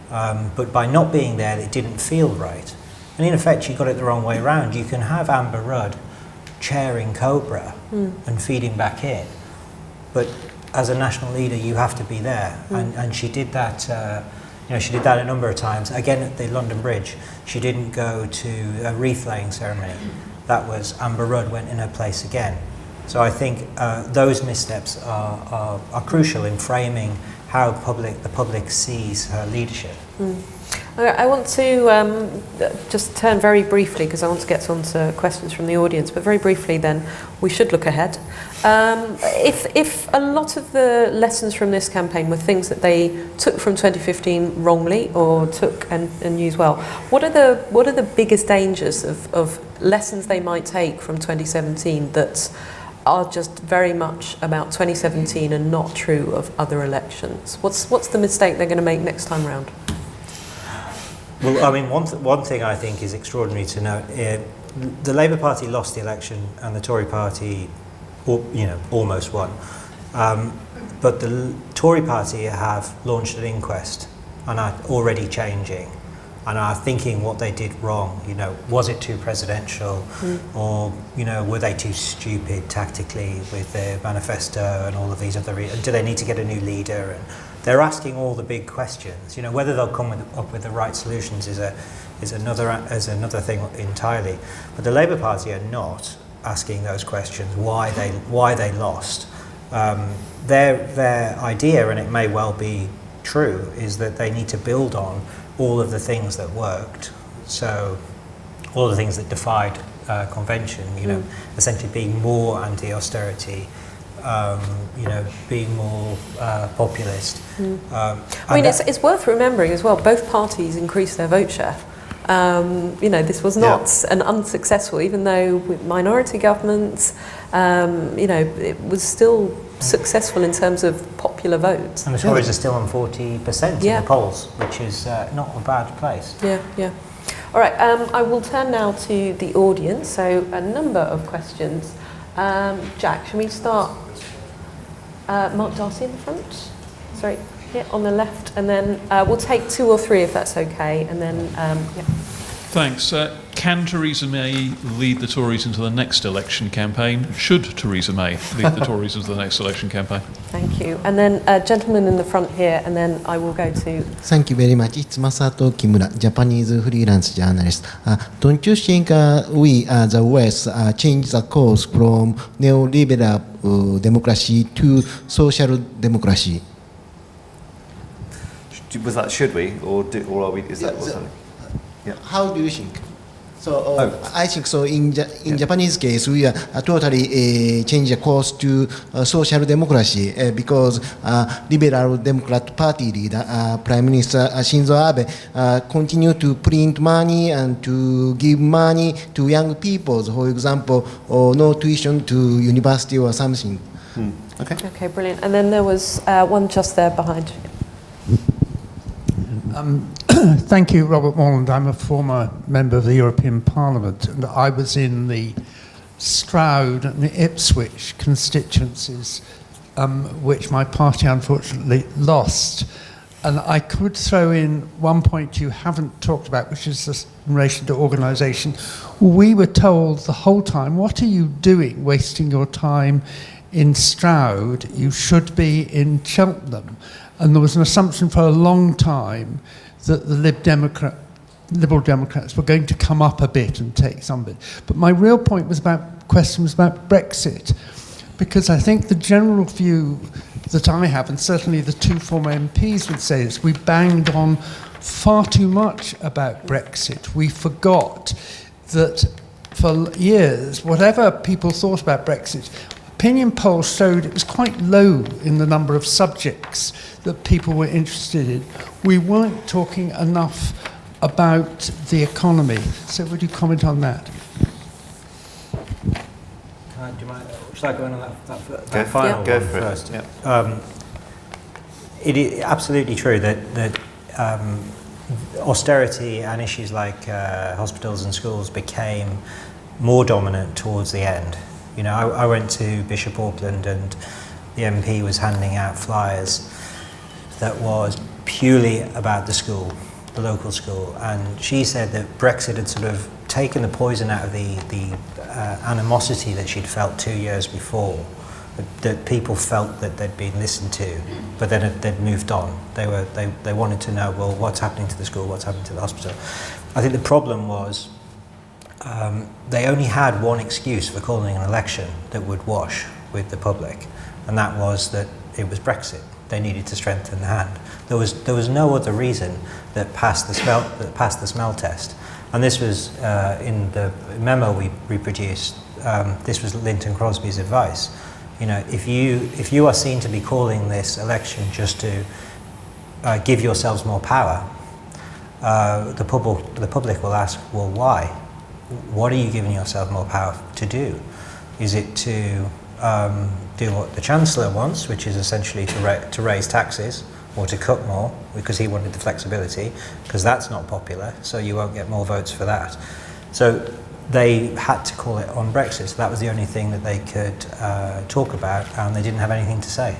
But by not being there, it didn't feel right. And in effect, she got it the wrong way around. You can have Amber Rudd chairing Cobra and feeding back in, but as a national leader, you have to be there. And she did that. She did that a number of times. Again, at the London Bridge, she didn't go to a wreath-laying ceremony. That was Amber Rudd went in her place again. So I think those missteps are crucial in framing how the public sees her leadership. I want to just turn very briefly, because I want to get on to questions from the audience, but very briefly then, we should look ahead. If a lot of the lessons from this campaign were things that they took from 2015 wrongly or took and used well, what are the biggest dangers of lessons they might take from 2017 that are just very much about 2017 and not true of other elections? What's the mistake they're going to make next time round? Well, I mean, one thing I think is extraordinary to note: the Labour Party lost the election, and the Tory Party, almost won. But the Tory Party have launched an inquest and are already changing, and are thinking what they did wrong. Was it too presidential, or were they too stupid tactically with their manifesto and all of these other? Do they need to get a new leader? And they're asking all the big questions. Whether they'll come up with the right solutions is another thing entirely. But the Labour Party are not asking those questions. Why they lost? Their idea, and it may well be true, is that they need to build on all of the things that worked. So all of the things that defied convention. Essentially being more anti-austerity. Being more populist. It's worth remembering as well, both parties increased their vote share. This was not an unsuccessful, even though with minority governments, it was still successful in terms of popular votes. And the Tories are still on 40% in the polls, which is not a bad place. Yeah. All right, I will turn now to the audience. So a number of questions. Jack, shall we start? Mark Darcy in the front. Sorry, here on the left, and then we'll take 2 or 3 if that's okay, and then Thanks. Can Theresa May lead the Tories into the next election campaign? Should Theresa May lead the Tories into the next election campaign? Thank you. And then a gentleman in the front here, and then I will go to... Thank you very much. It's Masato Kimura, Japanese freelance journalist. Don't you think we, the West, change the course from neoliberal democracy to social democracy? Was that should we, or are we? Is that what's happening? Yeah. How do you think? So I think so. In Japanese case, we are totally change the course to social democracy because Liberal Democrat Party leader, Prime Minister Shinzo Abe, continue to print money and to give money to young people. For example, no tuition to university or something. Okay, brilliant. And then there was one just there behind you. Thank you, Robert Morland. I'm a former member of the European Parliament, and I was in the Stroud and the Ipswich constituencies, which my party unfortunately lost. And I could throw in one point you haven't talked about, which is this in relation to organisation. We were told the whole time, what are you doing wasting your time in Stroud? You should be in Cheltenham. And there was an assumption for a long time that the Liberal Democrats were going to come up a bit and take some of it. But my real question was about Brexit, because I think the general view that I have, and certainly the 2 former MPs would say, is we banged on far too much about Brexit. We forgot that for years, whatever people thought about Brexit, opinion polls showed it was quite low in the number of subjects that people were interested in. We weren't talking enough about the economy. So would you comment on that? Do you mind? Should I go in on that final go one for first? It. Yeah. It is absolutely true that austerity and issues like hospitals and schools became more dominant towards the end. I went to Bishop Auckland and the MP was handing out flyers that was purely about the school, the local school, and she said that Brexit had sort of taken the poison out of the animosity that she'd felt 2 years before, that people felt that they'd been listened to, but then they'd moved on. They wanted to know, well, what's happening to the school, what's happening to the hospital. I think the problem was they only had one excuse for calling an election that would wash with the public, and that was that it was Brexit. They needed to strengthen the hand. There was no other reason that passed the smell test, and this was in the memo we reproduced. This was Linton Crosby's advice. If you are seen to be calling this election just to give yourselves more power, the public will ask, well, why? What are you giving yourself more power to do? Is it to do what the Chancellor wants, which is essentially to raise taxes or to cut more, because he wanted the flexibility, because that's not popular, so you won't get more votes for that. So they had to call it on Brexit, so that was the only thing that they could talk about, and they didn't have anything to say.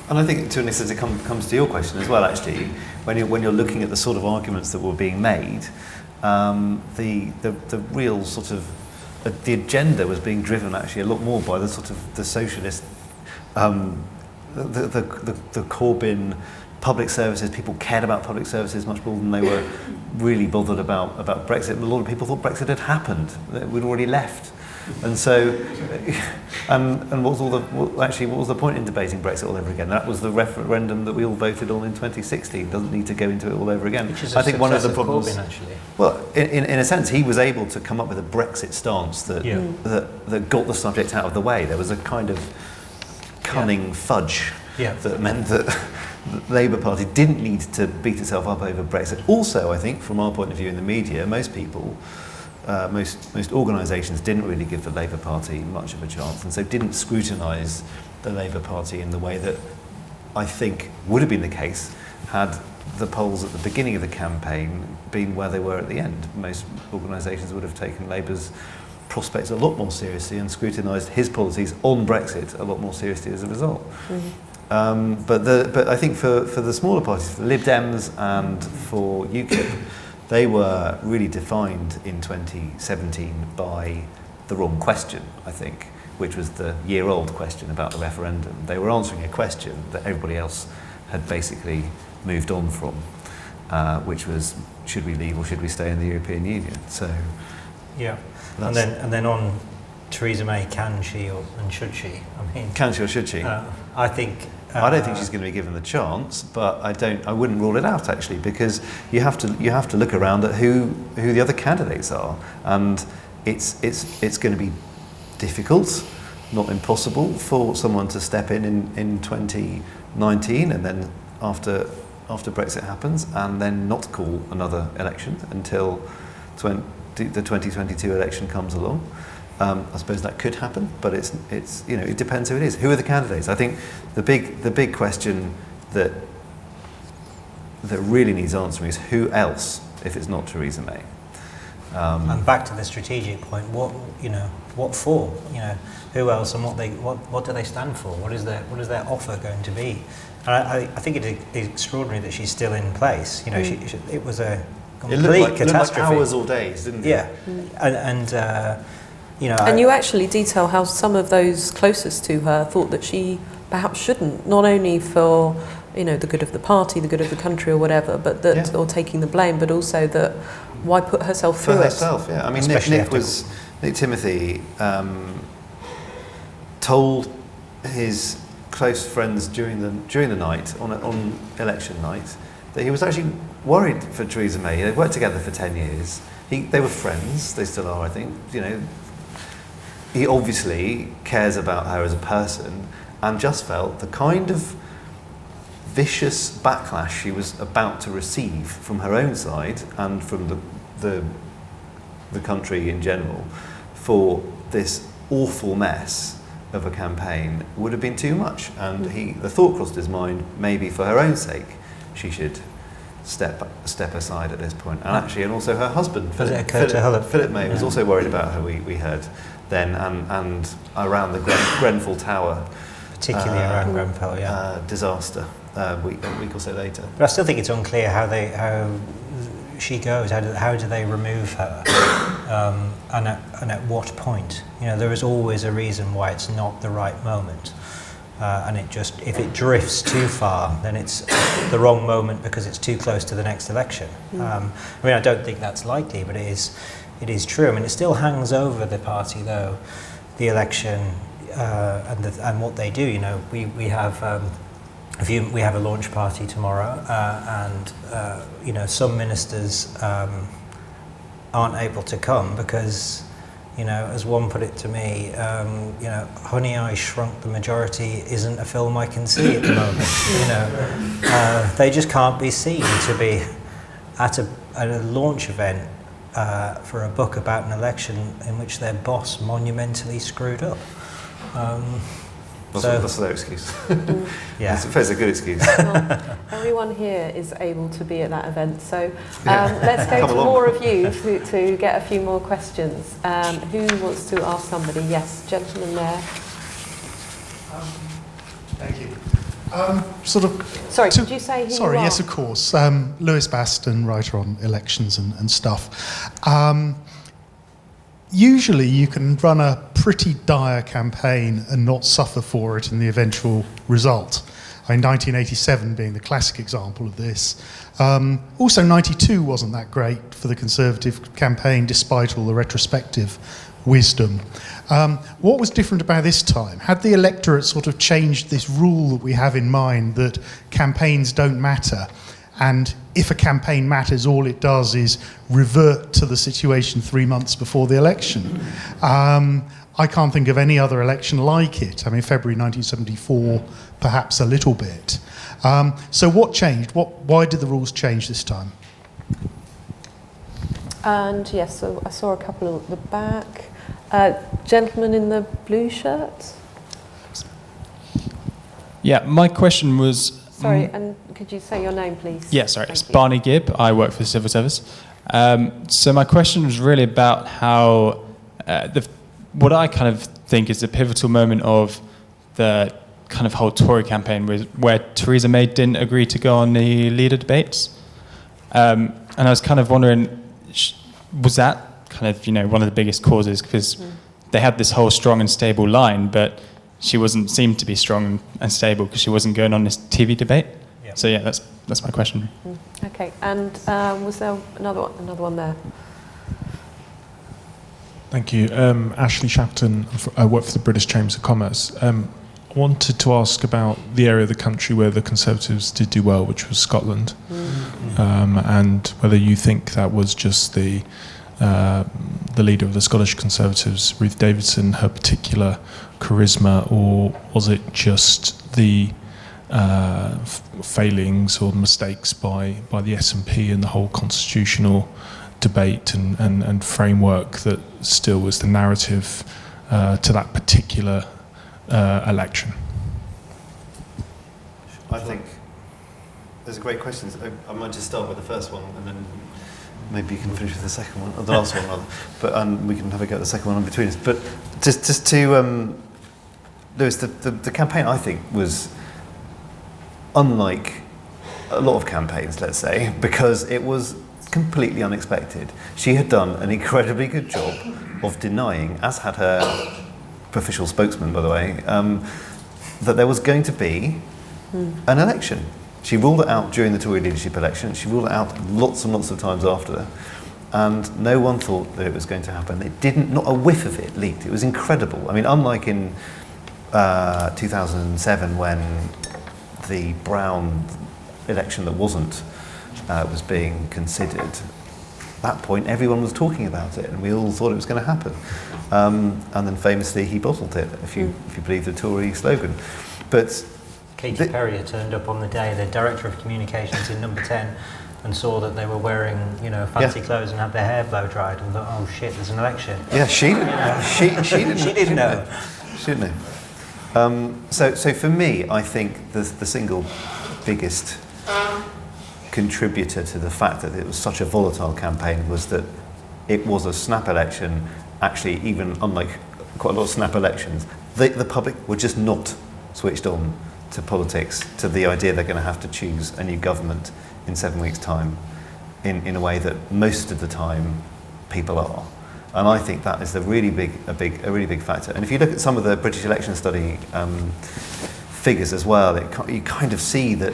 And I think to an extent it comes to your question as well, actually, when you're looking at the sort of arguments that were being made, the real sort of the agenda was being driven actually a lot more by the sort of the socialist, the Corbyn public services. People cared about public services much more than they were really bothered about Brexit. A lot of people thought Brexit had happened; we'd already left. And so, and what was the point in debating Brexit all over again? That was the referendum that we all voted on in 2016. Doesn't need to go into it all over again. Which is I think one of the problems. Corbyn, actually. Well, in a sense, he was able to come up with a Brexit stance that got the subject out of the way. There was a kind of cunning fudge that meant that the Labour Party didn't need to beat itself up over Brexit. Also, I think, from our point of view in the media, most people, most organisations didn't really give the Labour Party much of a chance, and so didn't scrutinise the Labour Party in the way that I think would have been the case had the polls at the beginning of the campaign been where they were at the end. Most organisations would have taken Labour's prospects a lot more seriously and scrutinised his policies on Brexit a lot more seriously as a result. But I think for the smaller parties, for the Lib Dems and for UKIP, they were really defined in 2017 by the wrong question, I think, which was the year-old question about the referendum. They were answering a question that everybody else had basically moved on from, which was, should we leave or should we stay in the European Union? So, yeah, and then on Theresa May, can she and should she? I mean, can she or should she? I think. I don't think she's going to be given the chance, but I wouldn't rule it out actually, because you have to look around at who the other candidates are, and it's going to be difficult, not impossible, for someone to step in 2019 and then after Brexit happens, and then not call another election until the 2022 election comes along. I suppose that could happen, but it's it depends who it is. Who are the candidates? I think the big question that really needs answering is who else if it's not Theresa May. And back to the strategic point, what for? Who else and what do they stand for? What is their offer going to be? And I think it is extraordinary that she's still in place. It was a complete catastrophe. It looked like hours or days, didn't it? Yeah, and you actually detail how some of those closest to her thought that she perhaps shouldn't, not only for the good of the party, the good of the country, or whatever, but that or taking the blame, but also that why put herself through for herself. Yeah, I mean, Nick Timothy told his close friends during the night on election night that he was actually worried for Theresa May. They worked together for 10 years. They were friends. They still are, I think. He obviously cares about her as a person, and just felt the kind of vicious backlash she was about to receive from her own side and from the country in general for this awful mess of a campaign would have been too much. And the thought crossed his mind, maybe for her own sake, she should step aside at this point. And also her husband, Philip May, was also worried about her, we heard then, and around the Grenfell Tower. Particularly around Grenfell, disaster a week or so later. But I still think it's unclear how she goes. How do they remove her? And at what point? There is always a reason why it's not the right moment. And if it drifts too far, then it's the wrong moment because it's too close to the next election. I don't think that's likely, but it is true. I mean, it still hangs over the party, though, the election and what they do. We have a launch party tomorrow, and some ministers aren't able to come because, as one put it to me, Honey, I Shrunk the Majority isn't a film I can see at the moment. They just can't be seen to be at a launch event for a book about an election in which their boss monumentally screwed up. That's their excuse. Yeah. It's a good excuse. Well, everyone here is able to be at that event, so let's go to more of you to get a few more questions. Who wants to ask somebody? Yes, gentleman there. Thank you. Sorry, could you say who you are? Yes, of course. Lewis Baston, writer on elections and stuff. Usually you can run a pretty dire campaign and not suffer for it in the eventual result. 1987 being the classic example of this. Also 92 wasn't that great for the Conservative campaign despite all the retrospective wisdom. What was different about this time? Had the electorate sort of changed this rule that we have in mind that campaigns don't matter, and if a campaign matters, all it does is revert to the situation 3 months before the election? I can't think of any other election like it. I mean, February 1974, perhaps a little bit. So what changed? Why did the rules change this time? And yes, so I saw a couple at the back. Gentleman in the blue shirt. Yeah, my question was... Sorry, and could you say your name, please? Yeah, sorry, Thank it's you. Barney Gibb. I work for the Civil Service. So my question was really about how what I kind of think is the pivotal moment of the kind of whole Tory campaign was where Theresa May didn't agree to go on the leader debates. And I was kind of wondering, was that kind of, one of the biggest causes? Because they had this whole strong and stable line, but she wasn't seemed to be strong and stable because she wasn't going on this TV debate. Yeah. So yeah, that's my question. Okay, and was there another one there? Thank you. Ashley Shapton, I work for the British Chambers of Commerce. Wanted to ask about the area of the country where the Conservatives did do well, which was Scotland, and whether you think that was just the leader of the Scottish Conservatives, Ruth Davidson, her particular charisma, or was it just the failings or mistakes by the SNP and the whole constitutional debate and framework that still was the narrative to that particular election? I think there's a great question. I might just start with the first one and then maybe you can finish with the second one, or the last one rather. But we can have a go at the second one in between us. But just to Lewis, the campaign I think was unlike a lot of campaigns, let's say, because it was completely unexpected. She had done an incredibly good job of denying, as had her official spokesman, by the way, that there was going to be an election. She ruled it out during the Tory leadership election. She ruled it out lots and lots of times after. And no one thought that it was going to happen. It didn't, not a whiff of it leaked. It was incredible. I mean, unlike in 2007 when the Brown election that wasn't was being considered, at that point everyone was talking about it and we all thought it was going to happen. And then famously he bottled it, if you believe the Tory slogan. But Katy Perry turned up on the day, the director of communications in Number 10, and saw that they were wearing, fancy clothes and had their hair blow dried, and thought, oh shit, there's an election. Yeah, she didn't know. She didn't know. So for me, I think the single biggest contributor to the fact that it was such a volatile campaign was that it was a snap election. Actually, even unlike quite a lot of snap elections, the public were just not switched on to politics, to the idea they're going to have to choose a new government in 7 weeks' time, in a way that most of the time people are. And I think that is a really big factor. And if you look at some of the British election study figures as well, you kind of see that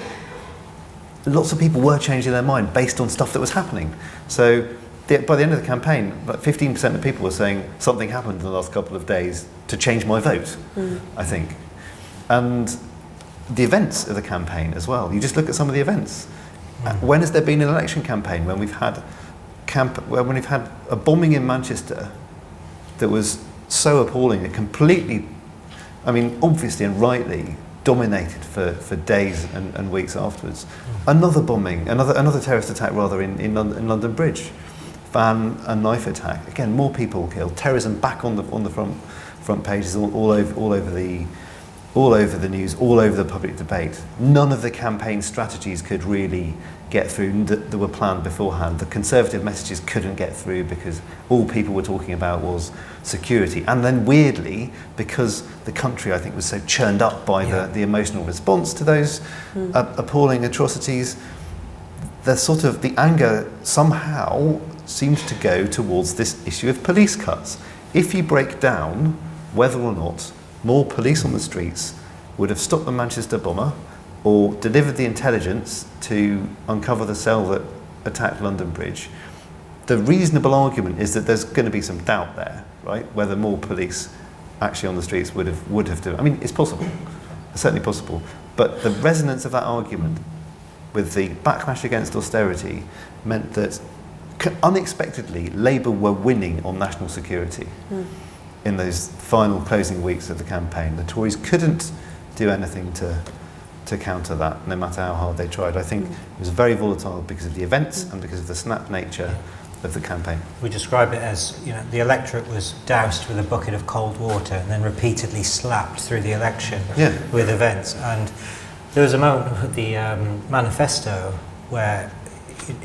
lots of people were changing their mind based on stuff that was happening. So by the end of the campaign, about 15% of people were saying something happened in the last couple of days to change my vote, I think. And the events of the campaign as well. You just look at some of the events. When has there been an election campaign when we've had a bombing in Manchester that was so appalling, it completely, obviously and rightly, dominated for days and weeks afterwards. Another bombing, another terrorist attack rather in London Bridge, van and knife attack. Again, more people killed. Terrorism back on the front pages, all over the news, all over the public debate. None of the campaign strategies could really get through that were planned beforehand. The Conservative messages couldn't get through because all people were talking about was security. And then weirdly, because the country, I think, was so churned up by the emotional response to those appalling atrocities, the anger somehow seems to go towards this issue of police cuts. If you break down whether or not more police on the streets would have stopped the Manchester bomber or delivered the intelligence to uncover the cell that attacked London Bridge, the reasonable argument is that there's going to be some doubt there, right? Whether more police actually on the streets would have done. It's possible, it's certainly possible. But the resonance of that argument with the backlash against austerity meant that unexpectedly Labour were winning on national security. In those final closing weeks of the campaign. The Tories couldn't do anything to to counter that, no matter how hard they tried. I think it was very volatile because of the events and because of the snap nature of the campaign. We describe it as, the electorate was doused with a bucket of cold water and then repeatedly slapped through the election with events. And there was a moment with the manifesto where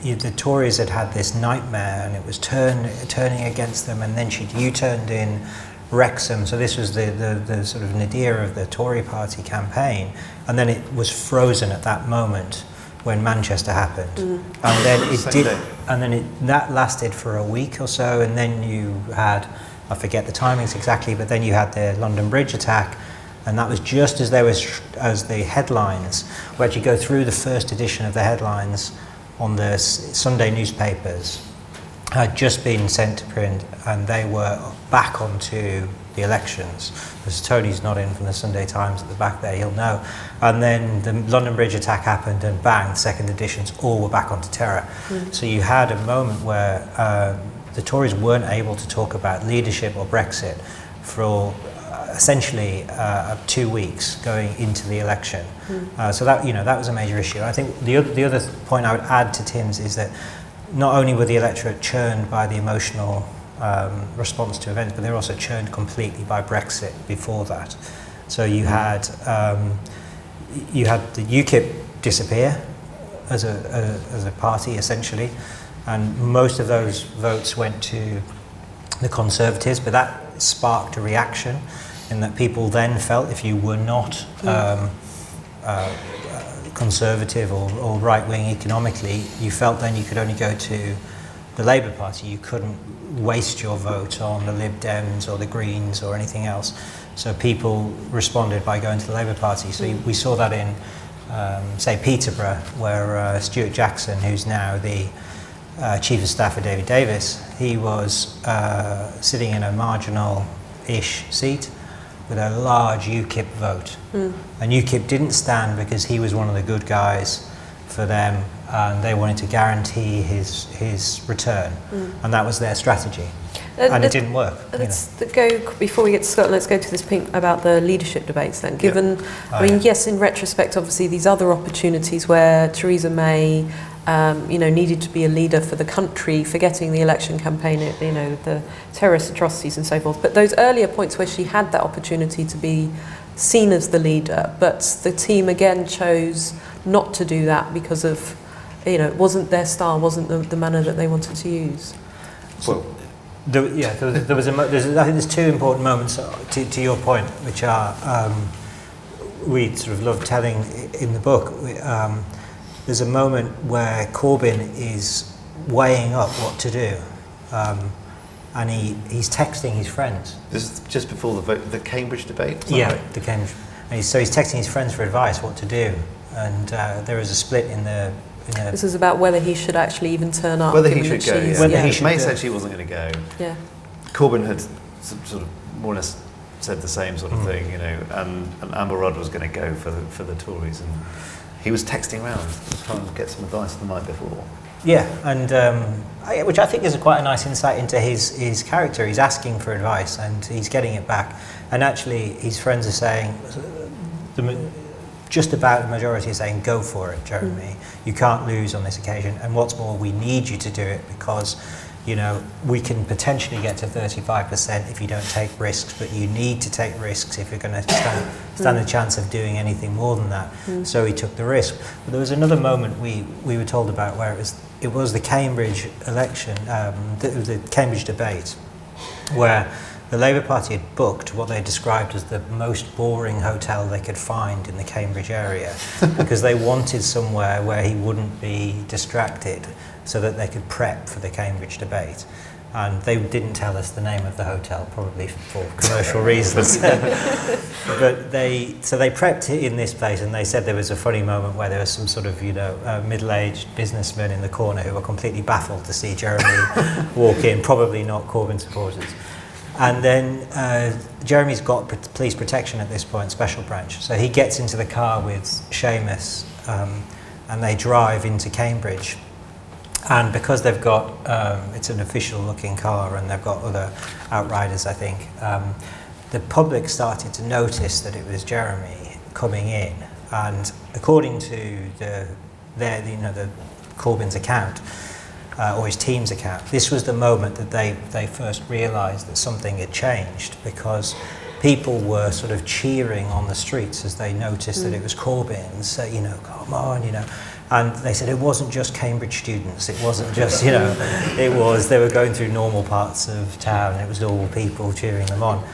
the Tories had this nightmare, and it was turning against them, and then she'd U-turned in Wrexham. So this was the sort of nadir of the Tory party campaign, and then it was frozen at that moment when Manchester happened, and then it did, and then that lasted for a week or so, and then you had, I forget the timings exactly, but then you had the London Bridge attack, and that was just as the headlines, where you go through the first edition of the headlines on the Sunday newspapers, had just been sent to print, and they were back onto the elections. Because Tony's not in from the Sunday Times at the back there, he'll know. And then the London Bridge attack happened, and bang, second editions all were back onto terror. So you had a moment where the Tories weren't able to talk about leadership or Brexit for essentially 2 weeks going into the election. So that that was a major issue. I think the other point I would add to Tim's is that not only were the electorate churned by the emotional response to events, but they were also churned completely by Brexit before that. So you had the UKIP disappear as a party essentially, and most of those votes went to the Conservatives, but that sparked a reaction in that people then felt if you were not conservative or right-wing economically, you felt then you could only go to the Labour Party. You couldn't waste your vote on the Lib Dems or the Greens or anything else. So people responded by going to the Labour Party. So we saw that in, say, Peterborough, where Stuart Jackson, who's now the Chief of Staff for David Davis, he was sitting in a marginal-ish seat with a large UKIP vote. And UKIP didn't stand because he was one of the good guys for them, and they wanted to guarantee his return, and that was their strategy. And it didn't work. Before we get to Scotland, let's go to this point about the leadership debates then. Given, yes, in retrospect, obviously these other opportunities where Theresa May needed to be a leader for the country, forgetting the election campaign, the terrorist atrocities and so forth. But those earlier points where she had that opportunity to be seen as the leader, but the team again chose not to do that because of, it wasn't their style, wasn't the manner that they wanted to use. Well, I think there's two important moments to your point, which are we sort of love telling in the book. There's a moment where Corbyn is weighing up what to do, and he's texting his friends. This is just before the Cambridge debate? The Cambridge. And he's texting his friends for advice what to do, and there is a split in the. This is about whether he should actually even turn up. Whether he should go, May said she wasn't going to go. Yeah. Corbyn had sort of more or less said the same sort of thing, and Amber Rudd was going to go for the Tories, and he was texting around trying to get some advice the night before. Yeah, and which I think is quite a nice insight into his character. He's asking for advice and he's getting it back. And actually, his friends are saying, just about the majority are saying, go for it, Jeremy. You can't lose on this occasion. And what's more, we need you to do it because, we can potentially get to 35% if you don't take risks, but you need to take risks if you're going to stand a chance of doing anything more than that. So he took the risk. But there was another moment we were told about where it was the Cambridge election, the Cambridge debate, where the Labour Party had booked what they described as the most boring hotel they could find in the Cambridge area because they wanted somewhere where he wouldn't be distracted so that they could prep for the Cambridge debate. And they didn't tell us the name of the hotel, probably for commercial reasons. But they prepped it in this place, and they said there was a funny moment where there was some sort of, middle-aged businessmen in the corner who were completely baffled to see Jeremy walk in, probably not Corbyn supporters. And then Jeremy's got police protection at this point, special branch. So he gets into the car with Seamus, and they drive into Cambridge. And because they've got, it's an official looking car and they've got other outriders, I think, the public started to notice that it was Jeremy coming in And according to the Corbyn's account, or his team's account, this was the moment that they first realised that something had changed, because people were sort of cheering on the streets as they noticed that it was Corbyn, so, come on, and they said it wasn't just Cambridge students, it wasn't just, they were going through normal parts of town, and it was normal people cheering them on.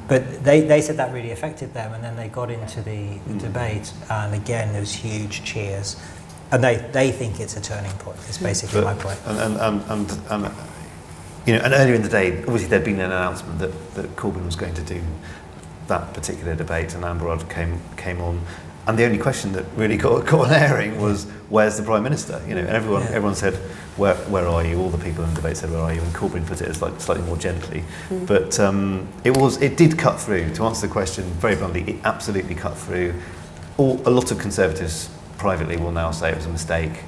But they said that really affected them, and then they got into the debate, and again there was huge cheers. And they think it's a turning point. It's basically my point. And earlier in the day, obviously there'd been an announcement that Corbyn was going to do that particular debate, and Amber Rudd came on, and the only question that really got an airing was, "Where's the Prime Minister?" And everyone said, "Where are you?" All the people in the debate said, "Where are you?" And Corbyn put it as slightly more gently, but it did cut through. To answer the question very bluntly, it absolutely cut through. A lot of Conservatives privately will now say it was a mistake,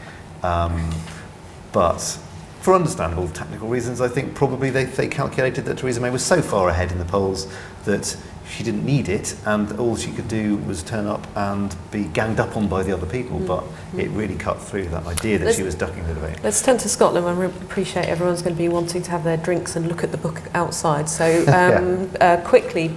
but for understandable technical reasons, I think probably they calculated that Theresa May was so far ahead in the polls that she didn't need it, and all she could do was turn up and be ganged up on by the other people. But it really cut through that idea that she was ducking the debate. Let's turn to Scotland. I appreciate everyone's going to be wanting to have their drinks and look at the book outside. So quickly,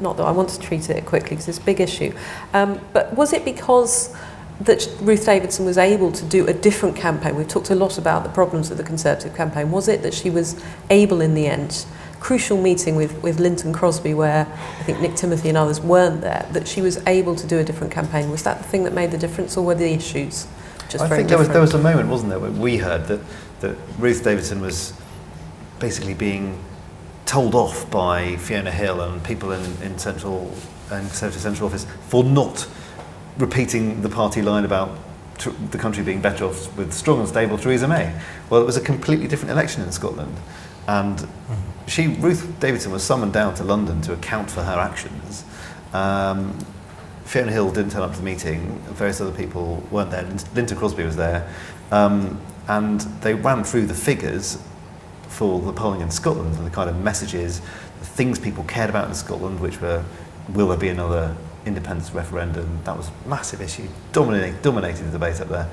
not that I want to treat it quickly because it's a big issue, but was it because that Ruth Davidson was able to do a different campaign? We've talked a lot about the problems of the Conservative campaign. Was it that she was able in the end, crucial meeting with Linton Crosby where I think Nick Timothy and others weren't there, that she was able to do a different campaign? Was that the thing that made the difference, or were the issues just I very think different? there was a moment, wasn't there, when we heard that Ruth Davidson was basically being told off by Fiona Hill and people in Conservative Central Office for not repeating the party line about the country being better off with strong and stable Theresa May. Well, it was a completely different election in Scotland, and Ruth Davidson was summoned down to London to account for her actions. Fiona Hill didn't turn up to the meeting, various other people weren't there, Linton Crosby was there, and they ran through the figures for the polling in Scotland and the kind of messages, the things people cared about in Scotland, which were, will there be another independence referendum? That was a massive issue, dominated the debate up there.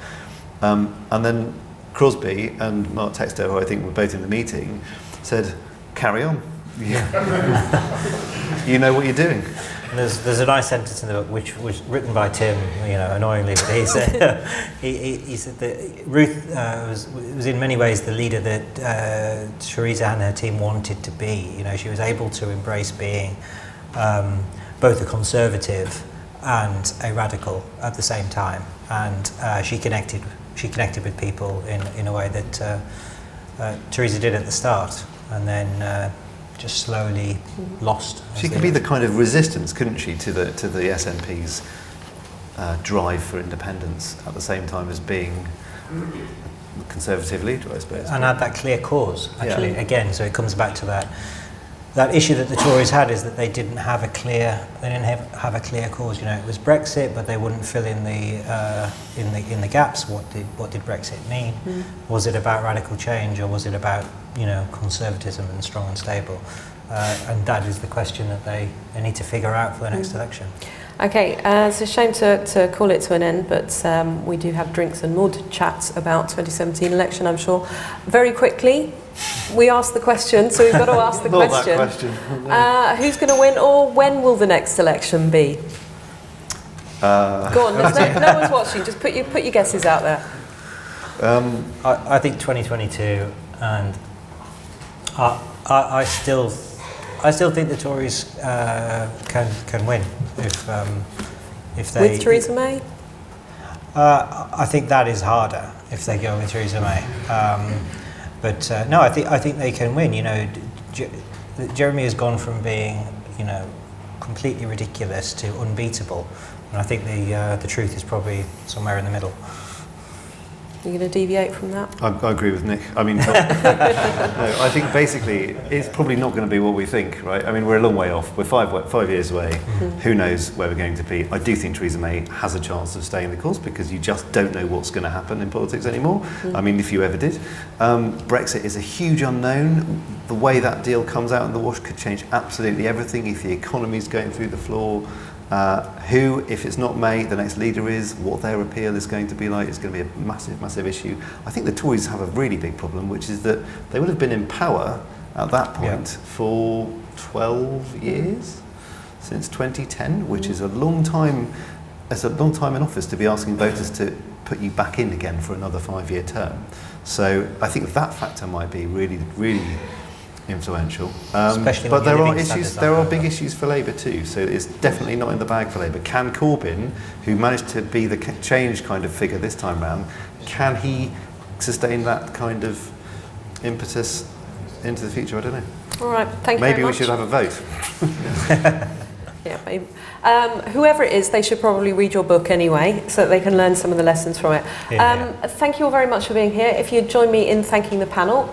And then Crosby and Mark Textor, who I think were both in the meeting, said, "Carry on. You know what you're doing." And there's a nice sentence in the book which was written by Tim, annoyingly, but he said he said that Ruth was in many ways the leader that Theresa and her team wanted to be. She was able to embrace being both a conservative and a radical at the same time, and she connected with people in a way that Theresa did at the start, and then just slowly lost. She could be the kind of resistance, couldn't she, to the SNP's drive for independence at the same time as being the Conservative leader, I suppose. And had that clear cause, actually, again, so it comes back to that issue that the Tories had, is that they didn't have a clear cause. It was Brexit, but they wouldn't fill in the gaps. What did Brexit mean? Was it about radical change, or was it about conservatism and strong and stable? And that is the question that they need to figure out for the next election. Okay, it's a shame to call it to an end, but we do have drinks and more to chat about 2017 election, I'm sure. Very quickly, we asked the question, so we've got to ask the Not question. that question. Who's going to win, or when will the next election be? Go on, no one's watching, just put your guesses out there. I think 2022, and I still think the Tories can win if they. With Theresa May? I think that is harder if they go with Theresa May. But no, I think they can win. Jeremy has gone from being completely ridiculous to unbeatable, and I think the truth is probably somewhere in the middle. You're going to deviate from that? I agree with Nick. I mean, no, I think basically it's probably not going to be what we think, right? I mean, we're a long way off. We're 5 years away. Who knows where we're going to be? I do think Theresa May has a chance of staying the course, because you just don't know what's going to happen in politics anymore. I mean, if you ever did. Brexit is a huge unknown. The way that deal comes out in the wash could change absolutely everything. If the economy's going through the floor, who, if it's not May, the next leader is, what their appeal is going to be like. It's going to be a massive, massive issue. I think the Tories have a really big problem, which is that they would have been in power at that point for 12 years, since 2010, which is a long time. It's a long time in office to be asking voters to put you back in again for another 5-year term. So I think that factor might be really, really influential. But there are issues. There are big issues for Labour too. So it's definitely not in the bag for Labour. Can Corbyn, who managed to be the change kind of figure this time round, can he sustain that kind of impetus into the future? I don't know. All right, thank you Maybe very we much. should have a vote. Yeah, maybe. Whoever it is, they should probably read your book anyway, so that they can learn some of the lessons from it. Thank you all very much for being here. If you'd join me in thanking the panel.